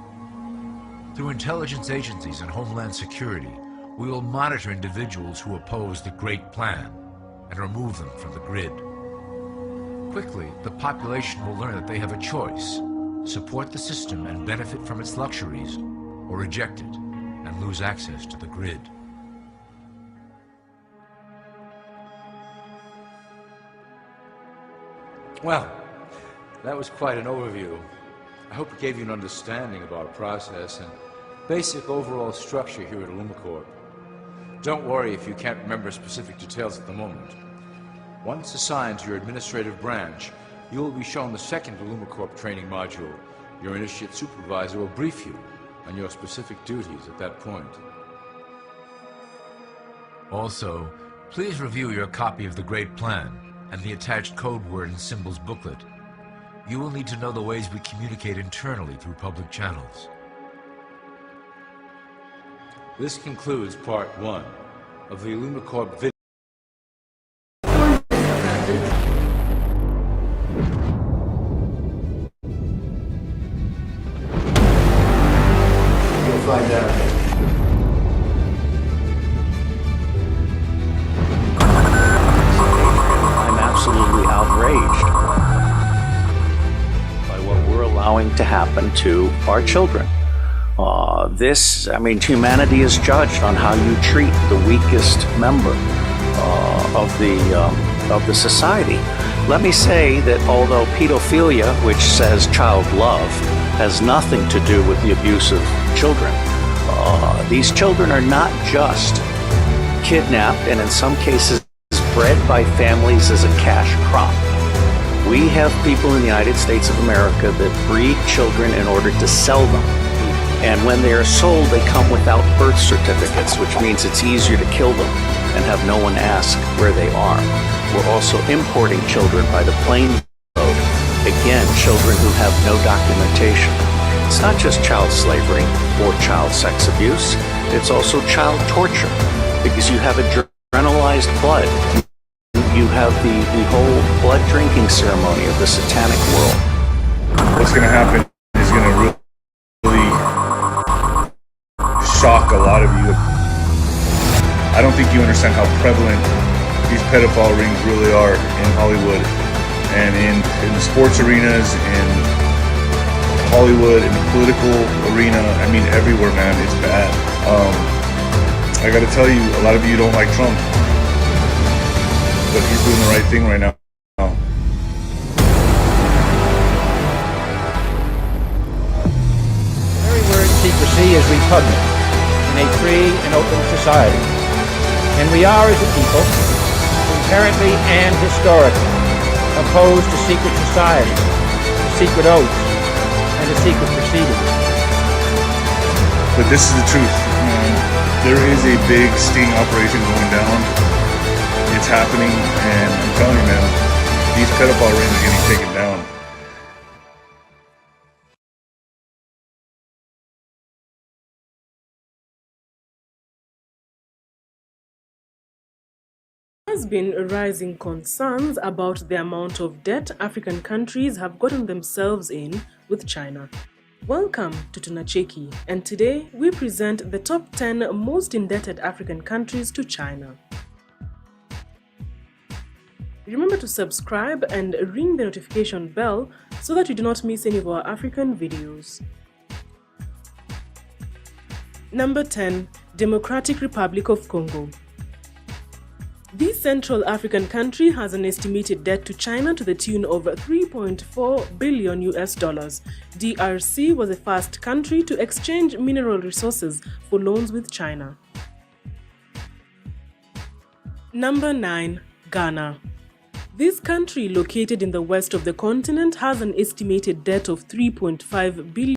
Through intelligence agencies and Homeland Security, we will monitor individuals who oppose the Great Plan and remove them from the grid. Quickly, the population will learn that they have a choice: support the system and benefit from its luxuries, or reject it and lose access to the grid. Well, that was quite an overview. I hope it gave you an understanding of our process and basic overall structure here at Illumicorp. Don't worry if you can't remember specific details at the moment. Once assigned to your administrative branch, you will be shown the second Illumicorp training module. Your initiate supervisor will brief you on your specific duties at that point. Also, please review your copy of the Great Plan and the attached code word and symbols booklet. You will need to know the ways we communicate internally through public channels. This concludes part 1 of the Illumicorp video. You'll find out. I'm absolutely outraged by what we're allowing to happen to our children. Humanity is judged on how you treat the weakest member of the society. Let me say that although pedophilia, which says child love, has nothing to do with the abuse of children, these children are not just kidnapped and in some cases bred by families as a cash crop. We have people in the United States of America that breed children in order to sell them. And when they are sold, they come without birth certificates, which means it's easier to kill them and have no one ask where they are. We're also importing children by the plane load. Again, children who have no documentation. It's not just child slavery or child sex abuse. It's also child torture because you have adrenalized blood. You have the whole blood drinking ceremony of the satanic world. What's going to happen is going to really shock a lot of you. I don't think you understand how prevalent these pedophile rings really are in Hollywood and in the sports arenas, in Hollywood, in the political arena. I mean, everywhere, man. It's bad. I gotta tell you, a lot of you don't like Trump, but he's doing the right thing right now. The very word secrecy is repugnant in a free and open society. And we are, as a people, inherently and historically opposed to secret societies, to secret oaths, and to secret proceedings. But this is the truth. There is a big sting operation going down. It's happening, and I'm telling you, man, these pedophile rings are getting taken down. There has been rising concerns about the amount of debt African countries have gotten themselves in with China. Welcome to Tunacheki, and today we present the top 10 most indebted African countries to China. Remember to subscribe and ring the notification bell so that you do not miss any of our African videos. Number 10. Democratic Republic of Congo. This Central African country has an estimated debt to China to the tune of $3.4 billion. DRC was the first country to exchange mineral resources for loans with China. Number 9. Ghana. This country, located in the west of the continent, has an estimated debt of $3.5 billion.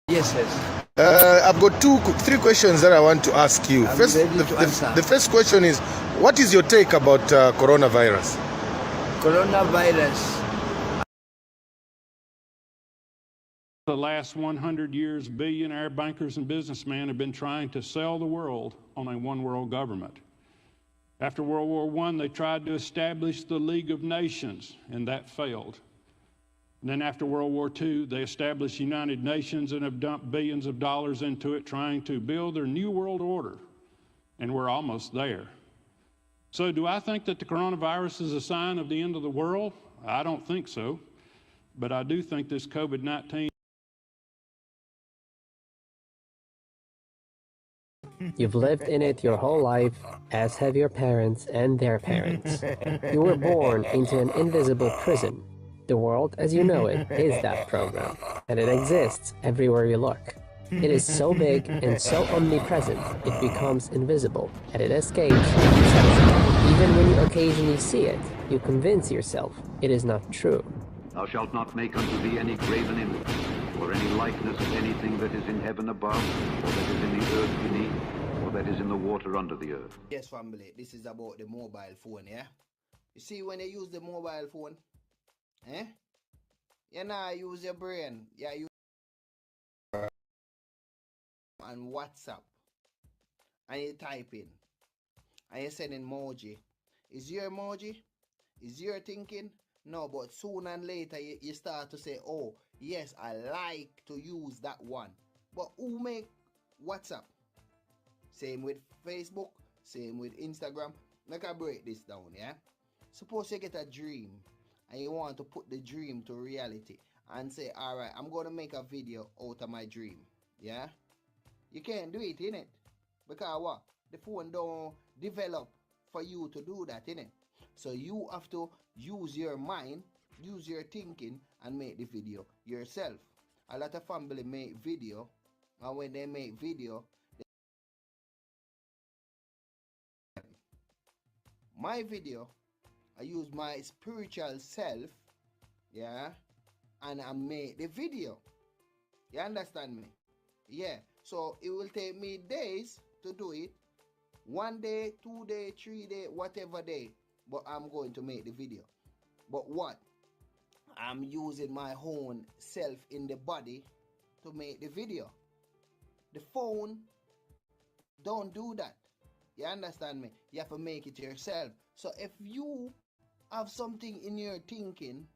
Yes. I've got three questions that I want to ask you. The first question is, what is your take about coronavirus? Coronavirus. The last 100 years, billionaire bankers and businessmen have been trying to sell the world on a one-world government. After World War I, they tried to establish the League of Nations, and that failed. And then after World War II, they established the United Nations and have dumped billions of dollars into it, trying to build their new world order. And we're almost there. So do I think that the coronavirus is a sign of the end of the world? I don't think so. But I do think this COVID-19... You've lived in it your whole life, as have your parents and their parents. You were born into an invisible prison. The world as you know it is that program, and it exists everywhere you look. It is so big and so omnipresent, it becomes invisible, and it escapes when you sense it. Even when you occasionally see it, you convince yourself it is not true. Thou shalt not make unto thee any graven image, or any likeness of anything that is in heaven above, or that is in the earth beneath, or that is in the water under the earth. Yes, family, this is about the mobile phone, yeah? You see, when you use the mobile phone, you now use your brain. Yeah, you and WhatsApp, and you type in, and you send an emoji. Is your emoji? Is your thinking? No, but soon and later you start to say, oh, yes, I like to use that one. But who make WhatsApp? Same with Facebook, same with Instagram. Like I break this down, yeah? Suppose you get a dream, and you want to put the dream to reality and say, all right, I'm going to make a video out of my dream. Yeah? You can't do it, innit? Because what? The phone don't develop for you to do that, innit? So you have to use your mind, use your thinking, and make the video yourself. A lot of family make video, and when they make video, my video, I use my spiritual self, yeah, and I make the video. You understand me? Yeah. So it will take me days to do it. 1 day, 2 day, 3 day, whatever day. But I'm going to make the video. But what? I'm using my own self in the body to make the video. The phone don't do that. You understand me? You have to make it yourself. So if you have something in your thinking,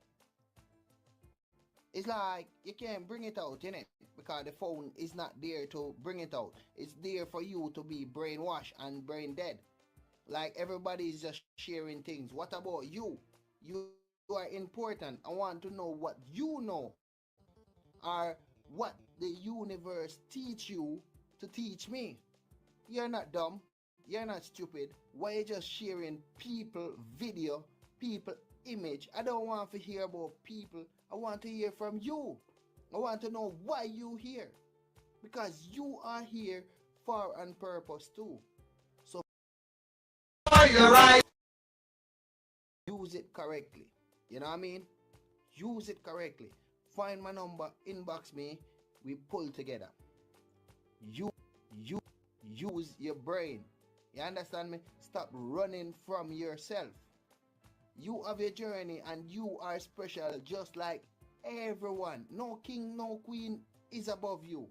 it's like you can't bring it out, innit? Because the phone is not there to bring it out. It's there for you to be brainwashed and brain dead. Like everybody is just sharing things. What about you? You are important. I want to know what you know, or what the universe teach you to teach me. You're not dumb. You're not stupid. Why are you just sharing people video, people image? I don't want to hear about people. I want to hear from you. I want to know why you here. Because you are here for a purpose too. So you're right. Use it correctly. You know what I mean? Use it correctly. Find my number, inbox me, we pull together. You use your brain. You understand me? Stop running from yourself. You have your journey and you are special just like everyone. No king, no queen is above you.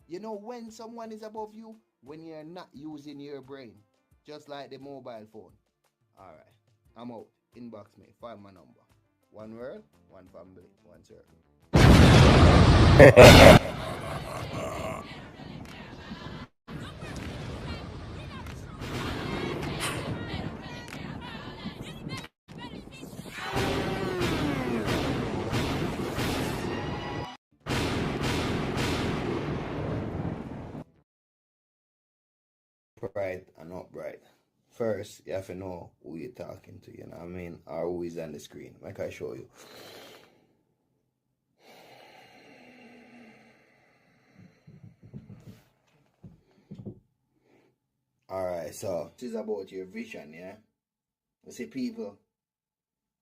You know when someone is above you? When you're not using your brain. Just like the mobile phone. Alright, I'm out. Inbox me. Find my number. One world, one family, one circle. Bright and upright. First, you have to know who you're talking to, you know what I mean? Or who is on the screen. Like I show you. Alright, so this is about your vision, yeah? You see, people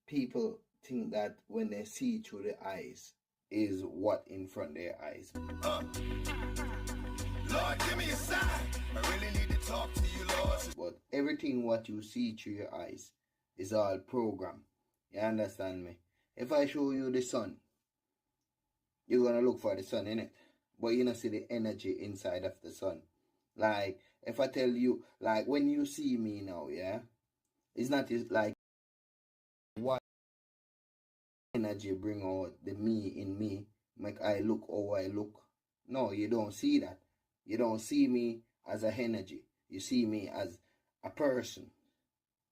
think that when they see through the eyes is what in front of their eyes. Lord, give me a sign. I really need to talk to you, Lord. But everything what you see through your eyes is all programmed. You understand me? If I show you the sun, you're gonna look for the sun, innit? But you don't see the energy inside of the sun. Like, if I tell you, like, when you see me now, yeah? It's not just like what energy bring out the me in me, make I look how I look. No, you don't see that. You don't see me as a energy. You see me as a person.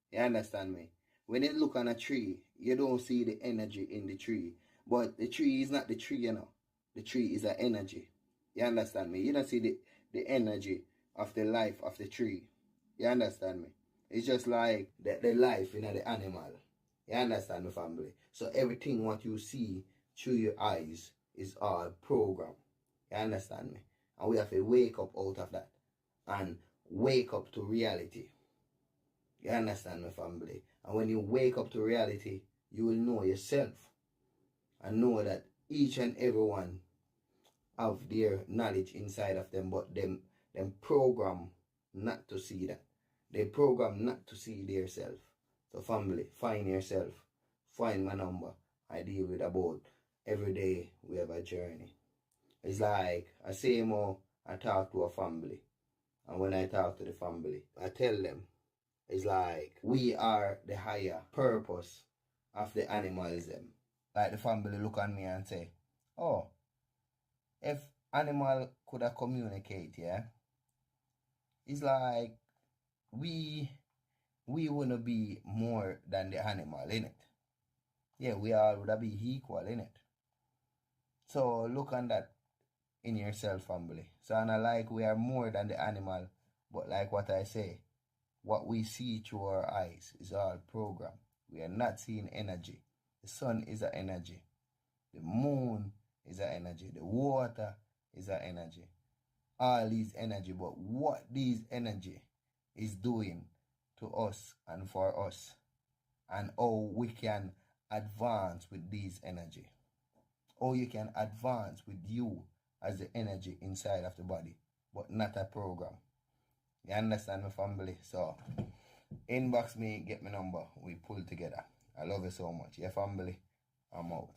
You understand me? When you look on a tree, you don't see the energy in the tree. But the tree is not the tree, you know. The tree is an energy. You understand me? You don't see the energy of the life of the tree. You understand me? It's just like the life in the animal. You understand me, family? So everything what you see through your eyes is all programmed. You understand me? And we have to wake up out of that and wake up to reality. You understand me, family? And when you wake up to reality, you will know yourself and know that each and every one have their knowledge inside of them, but them program not to see that. They program not to see their self. So family, find yourself. Find my number. I deal with about every day we have a journey. It's like I say more, I talk to a family. And when I talk to the family, I tell them, it's like we are the higher purpose of the animals them. Like the family look at me and say, oh, if animal could have communicate, yeah, it's like we wouldn't be more than the animal, innit? Yeah, we all would be equal, innit? So look on that in yourself, family. So and I like we are more than the animal, but like what I say, what we see through our eyes is all programmed. We are not seeing energy. The sun is an energy. The moon is an energy. The water is an energy. All these energy, but what these energy is doing to us and for us, and how we can advance with these energy. How you can advance with you as the energy inside of the body, but not a program. You understand me, family? So, inbox me, get my number, we pull together. I love you so much. Yeah, family, I'm out.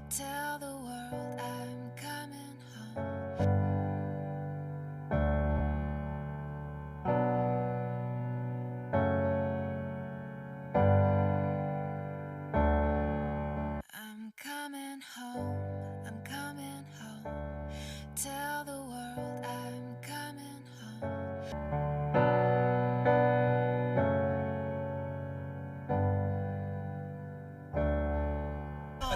Tell the world I'm coming home. I'm coming home. I'm coming home. Tell the world I'm coming home.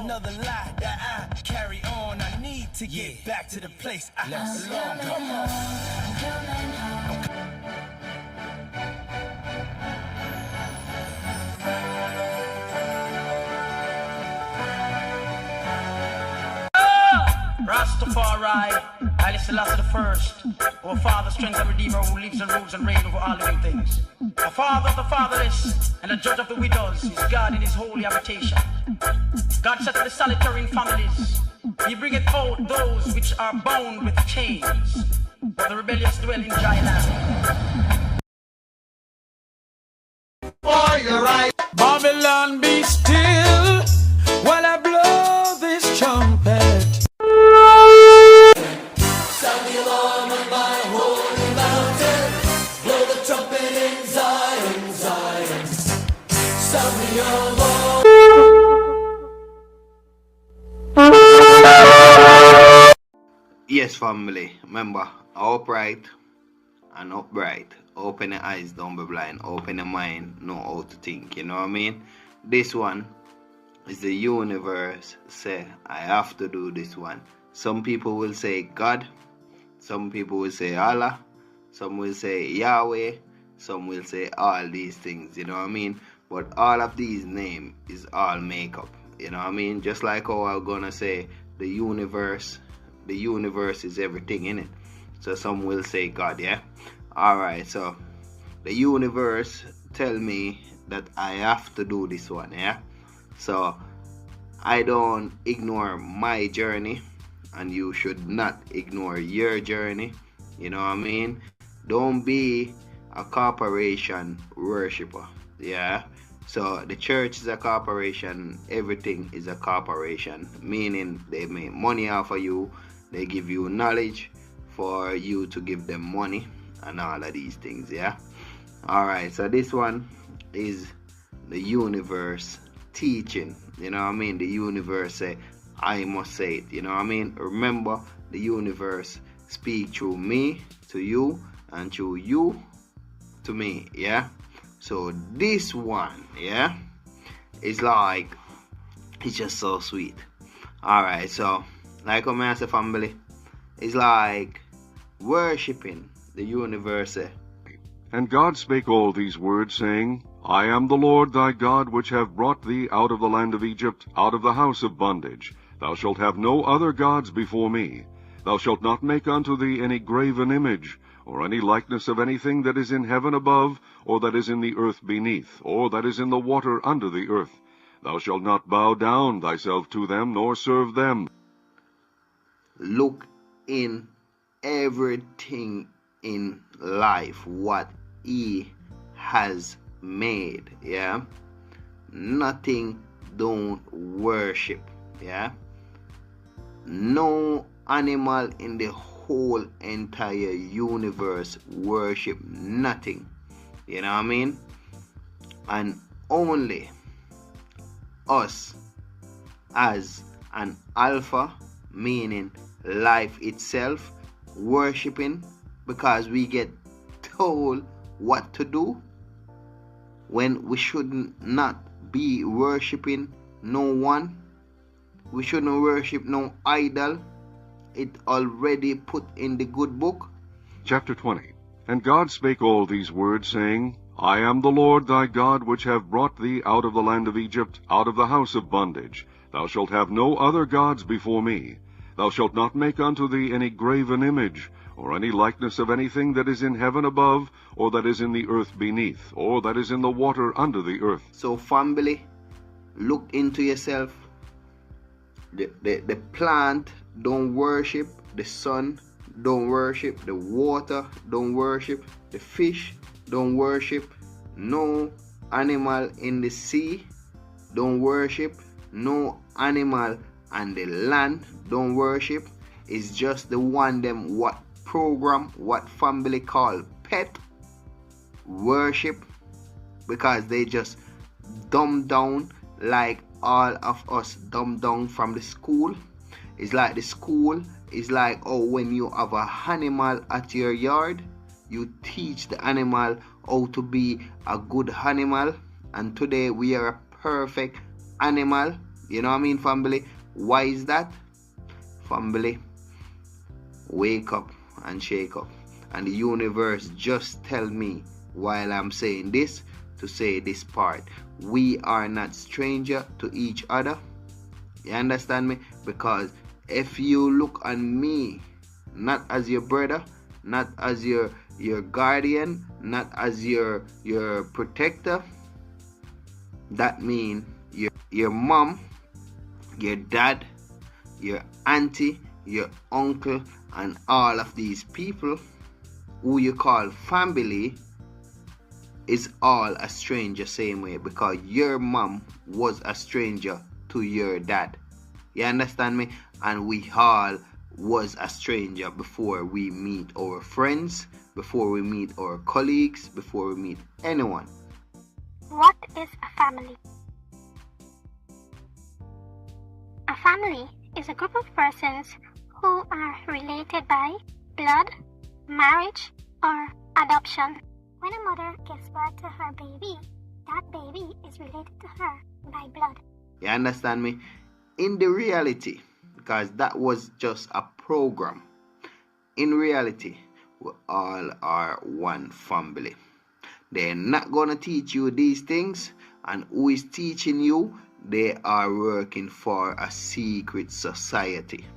Another lie that I carry on. I need to get back to the place I belong. Come on. I'm coming home. Rastafari, Haile Selassie the First, our Father, strength and Redeemer, who lives and rules and reigns over all living things. The Father of the fatherless and the Judge of the widows is God in His holy habitation. God settled the solitary in families. He bringeth out those which are bound with chains, but the rebellious dwell in dry land. For your right, Babylon, be still while I blow this trumpet. Sound the alarm on my holy mountain. Blow the trumpet in Zion, Zion. Sound the alarm. Yes, family. Remember, upright and upright. Open your eyes, don't be blind. Open your mind, know how to think. You know what I mean? This one is the universe say, I have to do this one. Some people will say God. Some people will say Allah. Some will say Yahweh. Some will say all these things. You know what I mean? But all of these names is all makeup. You know what I mean? Just like how I'm gonna say the universe. The universe is everything in it. So some will say God, yeah? Alright, so the universe tell me that I have to do this one, yeah? So I don't ignore my journey, and you should not ignore your journey. You know what I mean? Don't be a corporation worshiper, yeah? So the church is a corporation, everything is a corporation, meaning they make money off of you, they give you knowledge for you to give them money and all of these things, yeah? Alright, so this one is the universe teaching, you know what I mean? The universe say, I must say it, you know what I mean? Remember, the universe speak through me to you and through you to me, yeah? So this one, yeah, is like, it's just so sweet. Alright, so like a master family, it's like worshipping the universe. And God spake all these words, saying, I am the Lord thy God, which have brought thee out of the land of Egypt, out of the house of bondage. Thou shalt have no other gods before me. Thou shalt not make unto thee any graven image, or any likeness of anything that is in heaven above, or that is in the earth beneath, or that is in the water under the earth. Thou shalt not bow down thyself to them, nor serve them. Look in everything in life what He has made, yeah? Nothing don't worship, yeah? No animal in the whole entire universe worship nothing, you know what I mean? And only us as an alpha, meaning life itself, worshipping, because we get told what to do when we should not be worshipping no one. We shouldn't worship no idol. It already put in the good book. Chapter 20. And God spake all these words, saying, I am the Lord thy God, which have brought thee out of the land of Egypt, out of the house of bondage. Thou shalt have no other gods before me. Thou shalt not make unto thee any graven image, or any likeness of anything that is in heaven above, or that is in the earth beneath, or that is in the water under the earth. So family, look into yourself. The plant don't worship, the sun don't worship, the water don't worship, the fish don't worship, no animal in the sea don't worship, no animal on the land don't worship. It's just the one them what program, what family call pet worship, because they just dumb down like all of us dumb down from the school. It's like the school is like, oh, when you have a animal at your yard, you teach the animal how to be a good animal. And today we are a perfect animal. You know what I mean, family? Why is that? Family, wake up and shake up. And the universe just tell me while I'm saying this to say this part. We are not stranger to each other. You understand me? Because if you look on me not as your brother, not as your guardian, not as your protector, that means your mom, your dad, your auntie, your uncle, and all of these people who you call family is all a stranger same way, because your mom was a stranger to your dad. You understand me? And we all was a stranger before we meet our friends, before we meet our colleagues, before we meet anyone. What is a family? A family is a group of persons who are related by blood, marriage, or adoption. When a mother gives birth to her baby, that baby is related to her by blood. You understand me? In the reality, because that was just a program, in reality, we all are one family. They're not going to teach you these things, and who is teaching you? They are working for a secret society.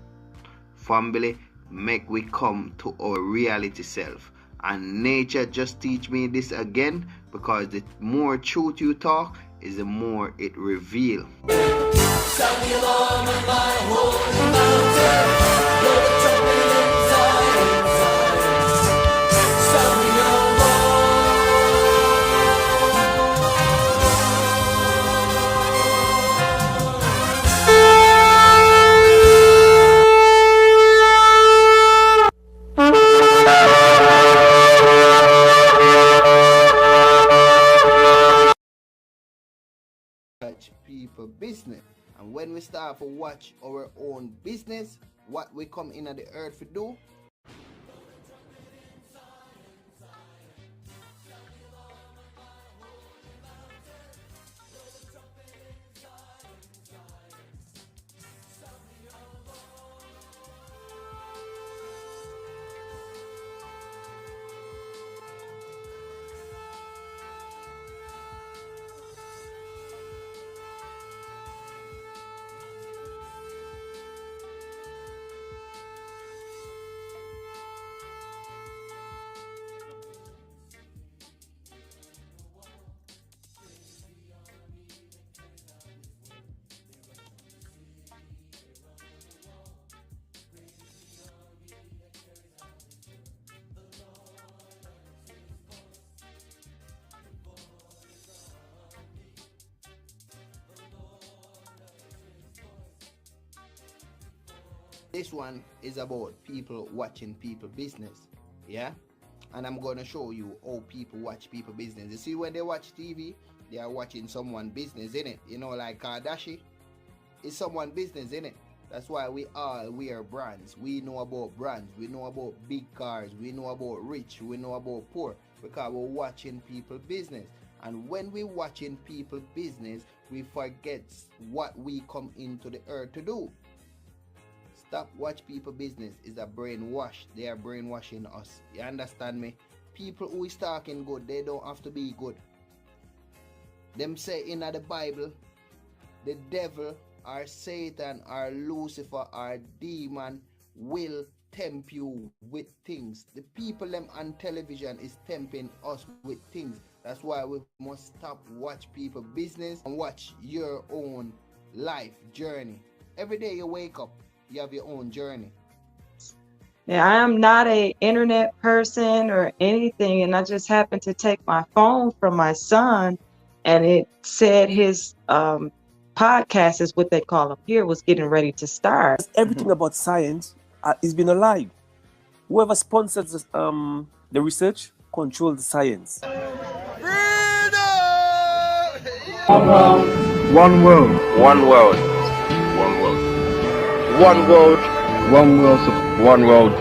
Family make we come to our reality self. And nature just teach me this again, because the more truth you talk is the more it reveal. Sound the alarm on my holy mountain. Blow the trumpet in Zion, Zion. Sound the people business. And when we start to watch our own business, what we come in at the earth to do, this one is about people watching people business, yeah? And I'm gonna show you how people watch people business. You see, when they watch TV, they are watching someone business, innit? You know, like Kardashian, it's someone business, innit? That's why we all wear brands. We know about brands. We know about big cars. We know about rich. We know about poor, because we're watching people business. And when we're watching people business, we forget what we come into the earth to do. Stop watch people business is a brainwash. They are brainwashing us. You understand me? People who is talking good, they don't have to be good. Them say in the Bible, the devil or Satan or Lucifer or demon will tempt you with things. The people them on television is tempting us with things. That's why we must stop watch people business and watch your own life journey. Every day you wake up, you have your own journey. Yeah, I am not a internet person or anything, and I just happened to take my phone from my son, and it said his podcast, is what they call them here, was getting ready to start. Everything about science is been alive. Whoever sponsors the research controls the science. One world. One world. One world. One world. One world. One world. One world.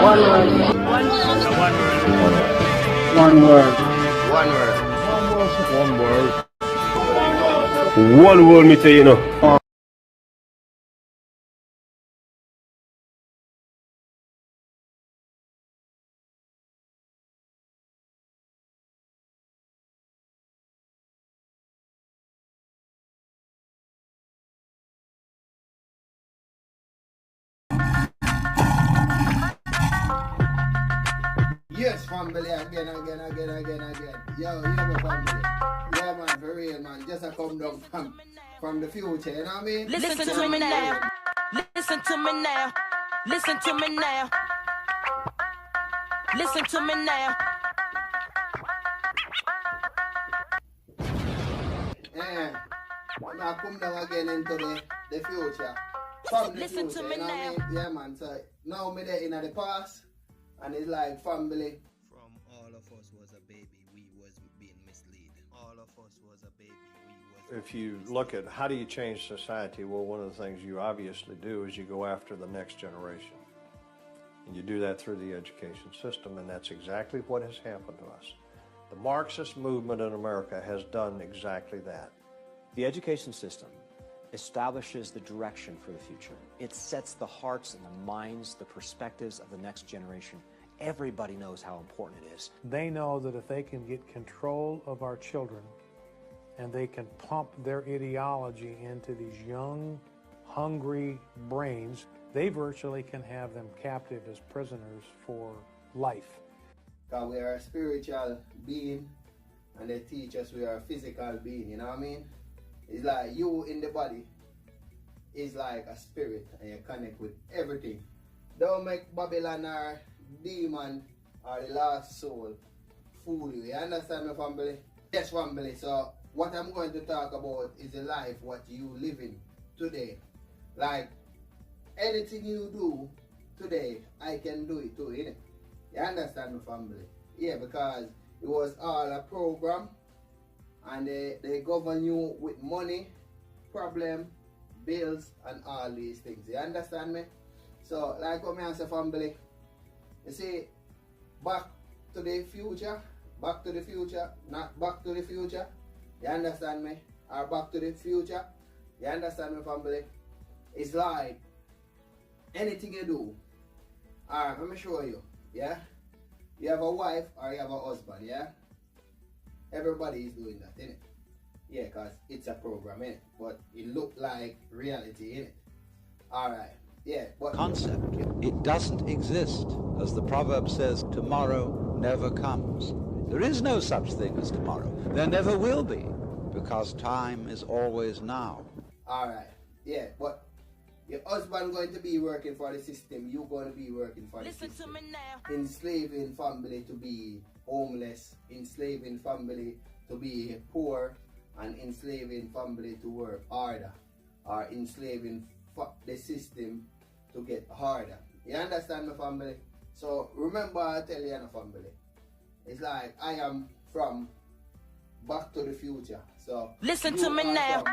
One world. One world. One world. One word. One world. One world, me tell you know. family again. Yo, hear me, family. Yeah, man, for real, man. Just a come down from the future, you know what I mean? Listen to me now. Listen to me now. Listen to me now. Listen to me now. Yeah. Now come down again into the future. From the Listen future, to me you know what I mean? Yeah, man. So now me there in the past, and it's like family. From all of us was a baby, we was being misled. All of us was a baby, we was. If you look at how do you change society, well, one of the things you obviously do is you go after the next generation. And you do that through the education system, and that's exactly what has happened to us. The Marxist movement in America has done exactly that. The education system establishes the direction for the future. It sets the hearts and the minds, the perspectives of the next generation. Everybody knows how important it is. They know that if they can get control of our children and they can pump their ideology into these young, hungry brains, they virtually can have them captive as prisoners for life. Because we are a spiritual being, and they teach us we are a physical being, you know what I mean? It's like you in the body is like a spirit, and you connect with everything. Don't make Babylon or demon or the lost soul fool you. You understand me, family? Yes, family. So what I'm going to talk about is the life what you living today. Like anything you do today, I can do it too, innit? You understand me, family? Yeah, because it was all a program, and they govern you with money, problem, bills, and all these things. You understand me? So, like what I say, family, you see, back to the future, not back to the future. You understand me? Or back to the future. You understand me, family? It's like anything you do. Alright, let me show you. Yeah? You have a wife or you have a husband, yeah? Everybody is doing that, innit? Yeah, because it's a program, innit? But it look like reality, innit? Alright, yeah, but... Concept. It doesn't exist. As the proverb says, tomorrow never comes. There is no such thing as tomorrow. There never will be, because time is always now. Alright, yeah, but your husband going to be working for the system, you going to be working for the system. Listen to me now. Enslaving family to be homeless, enslaving family to be poor, and enslaving family to work harder, or enslaving the system to get harder. You understand me, family? So remember, I tell you, family, it's like I am from Back to the Future. So listen to me now.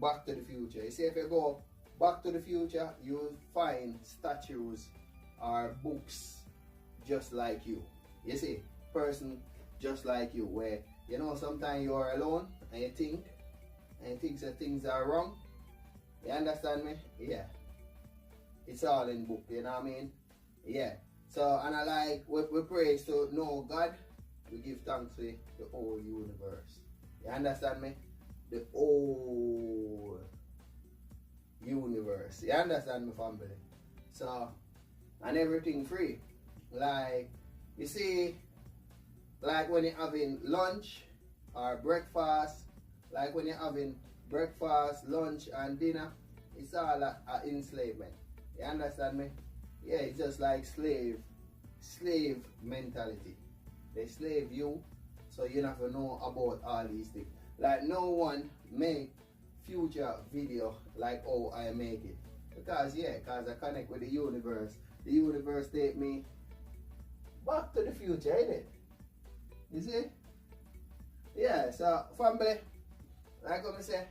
Back to the Future. You see, if you go Back to the Future, you'll find statues or books just like you. You see, person just like you, where you know sometimes you are alone and you think that things are wrong. You understand me? Yeah. It's all in book, you know what I mean? Yeah. So, and I like, we praise to know God. We give thanks to the whole universe. You understand me? The whole universe. You understand me, family? So, and everything free. Like, you see, like when you're having lunch or breakfast, like when you're having breakfast, lunch, and dinner, it's all a enslavement. You understand me? Yeah, it's just like slave mentality. They slave you, so you never know about all these things. Like no one make future video like how I make it. Because I connect with the universe. The universe take me back to the future, innit? You see? Yeah, so family, like I say,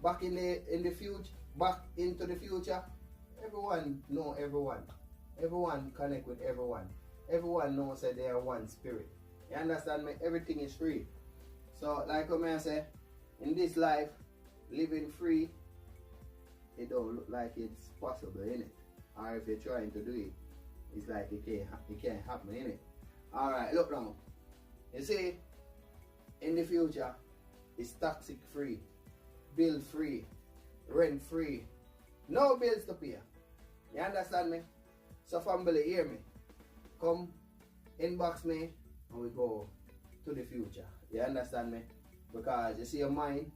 back in the future, back into the future, everyone know everyone. Everyone connect with everyone. Everyone knows that they are one spirit. You understand me? Everything is free. So like I say, in this life, living free, it don't look like it's possible, innit? Or if you're trying to do it, it's like it can't happen, innit? Alright, look now. You see, in the future, it's toxic free, bill free, rent free, no bills to pay. You understand me? So family, hear me. Come inbox me and we go to the future. You understand me? Because you see your mind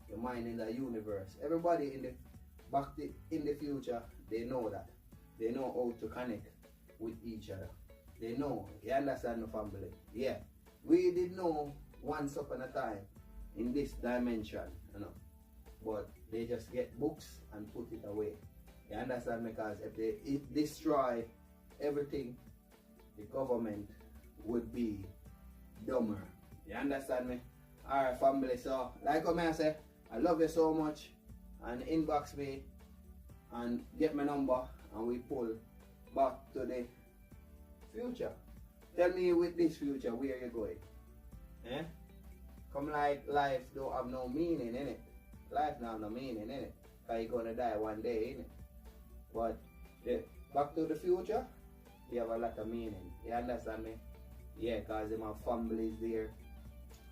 in the universe. Everybody in the future, they know that. They know how to connect with each other. They know. You understand the family? Yeah. We did know once upon a time in this dimension, you know. But they just get books and put it away. You understand me? Because if they destroy everything, the government would be dumber. You understand me? Alright, family. So, like I say, I love you so much. And inbox me and get my number and we pull back to the future. Tell me with this future where you going. Eh? Come like life don't have no meaning in it. Life don't have no meaning in it. Because you're gonna die one day, innit? But back to the future, you have a lot of meaning. You understand me? Yeah, because them have families there.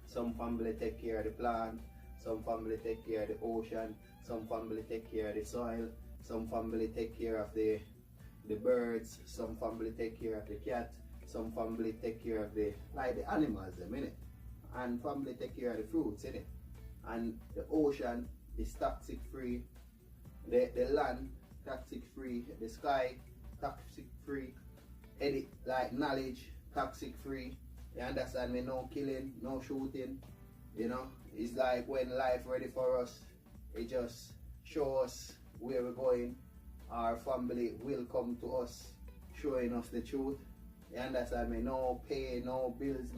Some family take care of the plant, some family take care of the ocean, some family take care of the soil, some family take care of the birds, some family take care of the cat, some family take care of the animals, them, innit? And family take care of the fruits, innit? And the ocean is toxic free, the land toxic free, the sky toxic free, knowledge toxic free. You understand me? No killing, no shooting. You know, it's like when life ready for us, it just shows us where we're going. Our family will come to us, showing us the truth. You understand me? No pay, no bills,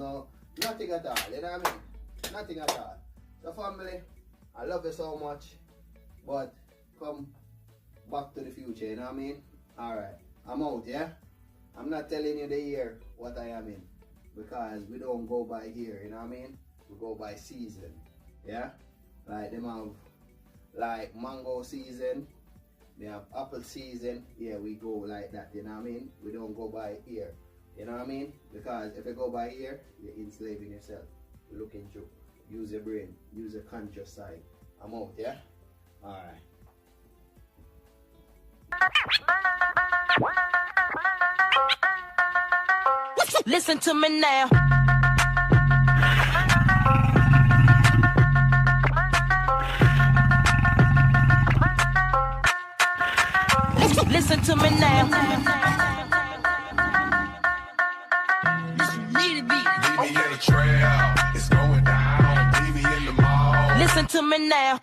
nothing at all. You know what I mean? Nothing at all. So family, I love you so much, but come back to the future. You know what I mean? All right, I'm out. Yeah, I'm not telling you the year what I am in, because we don't go by here, you know what I mean? We go by season, yeah? Like them have like mango season, they have apple season, yeah, we go like that, you know what I mean? We don't go by here, you know what I mean? Because if you go by here, you're enslaving yourself. You're looking through. Use your brain, use your conscious side. I'm out, yeah? Alright. Listen to me now. Listen to me now. Meet me in the trail, it's going down. Meet me in the mall. Listen to me now.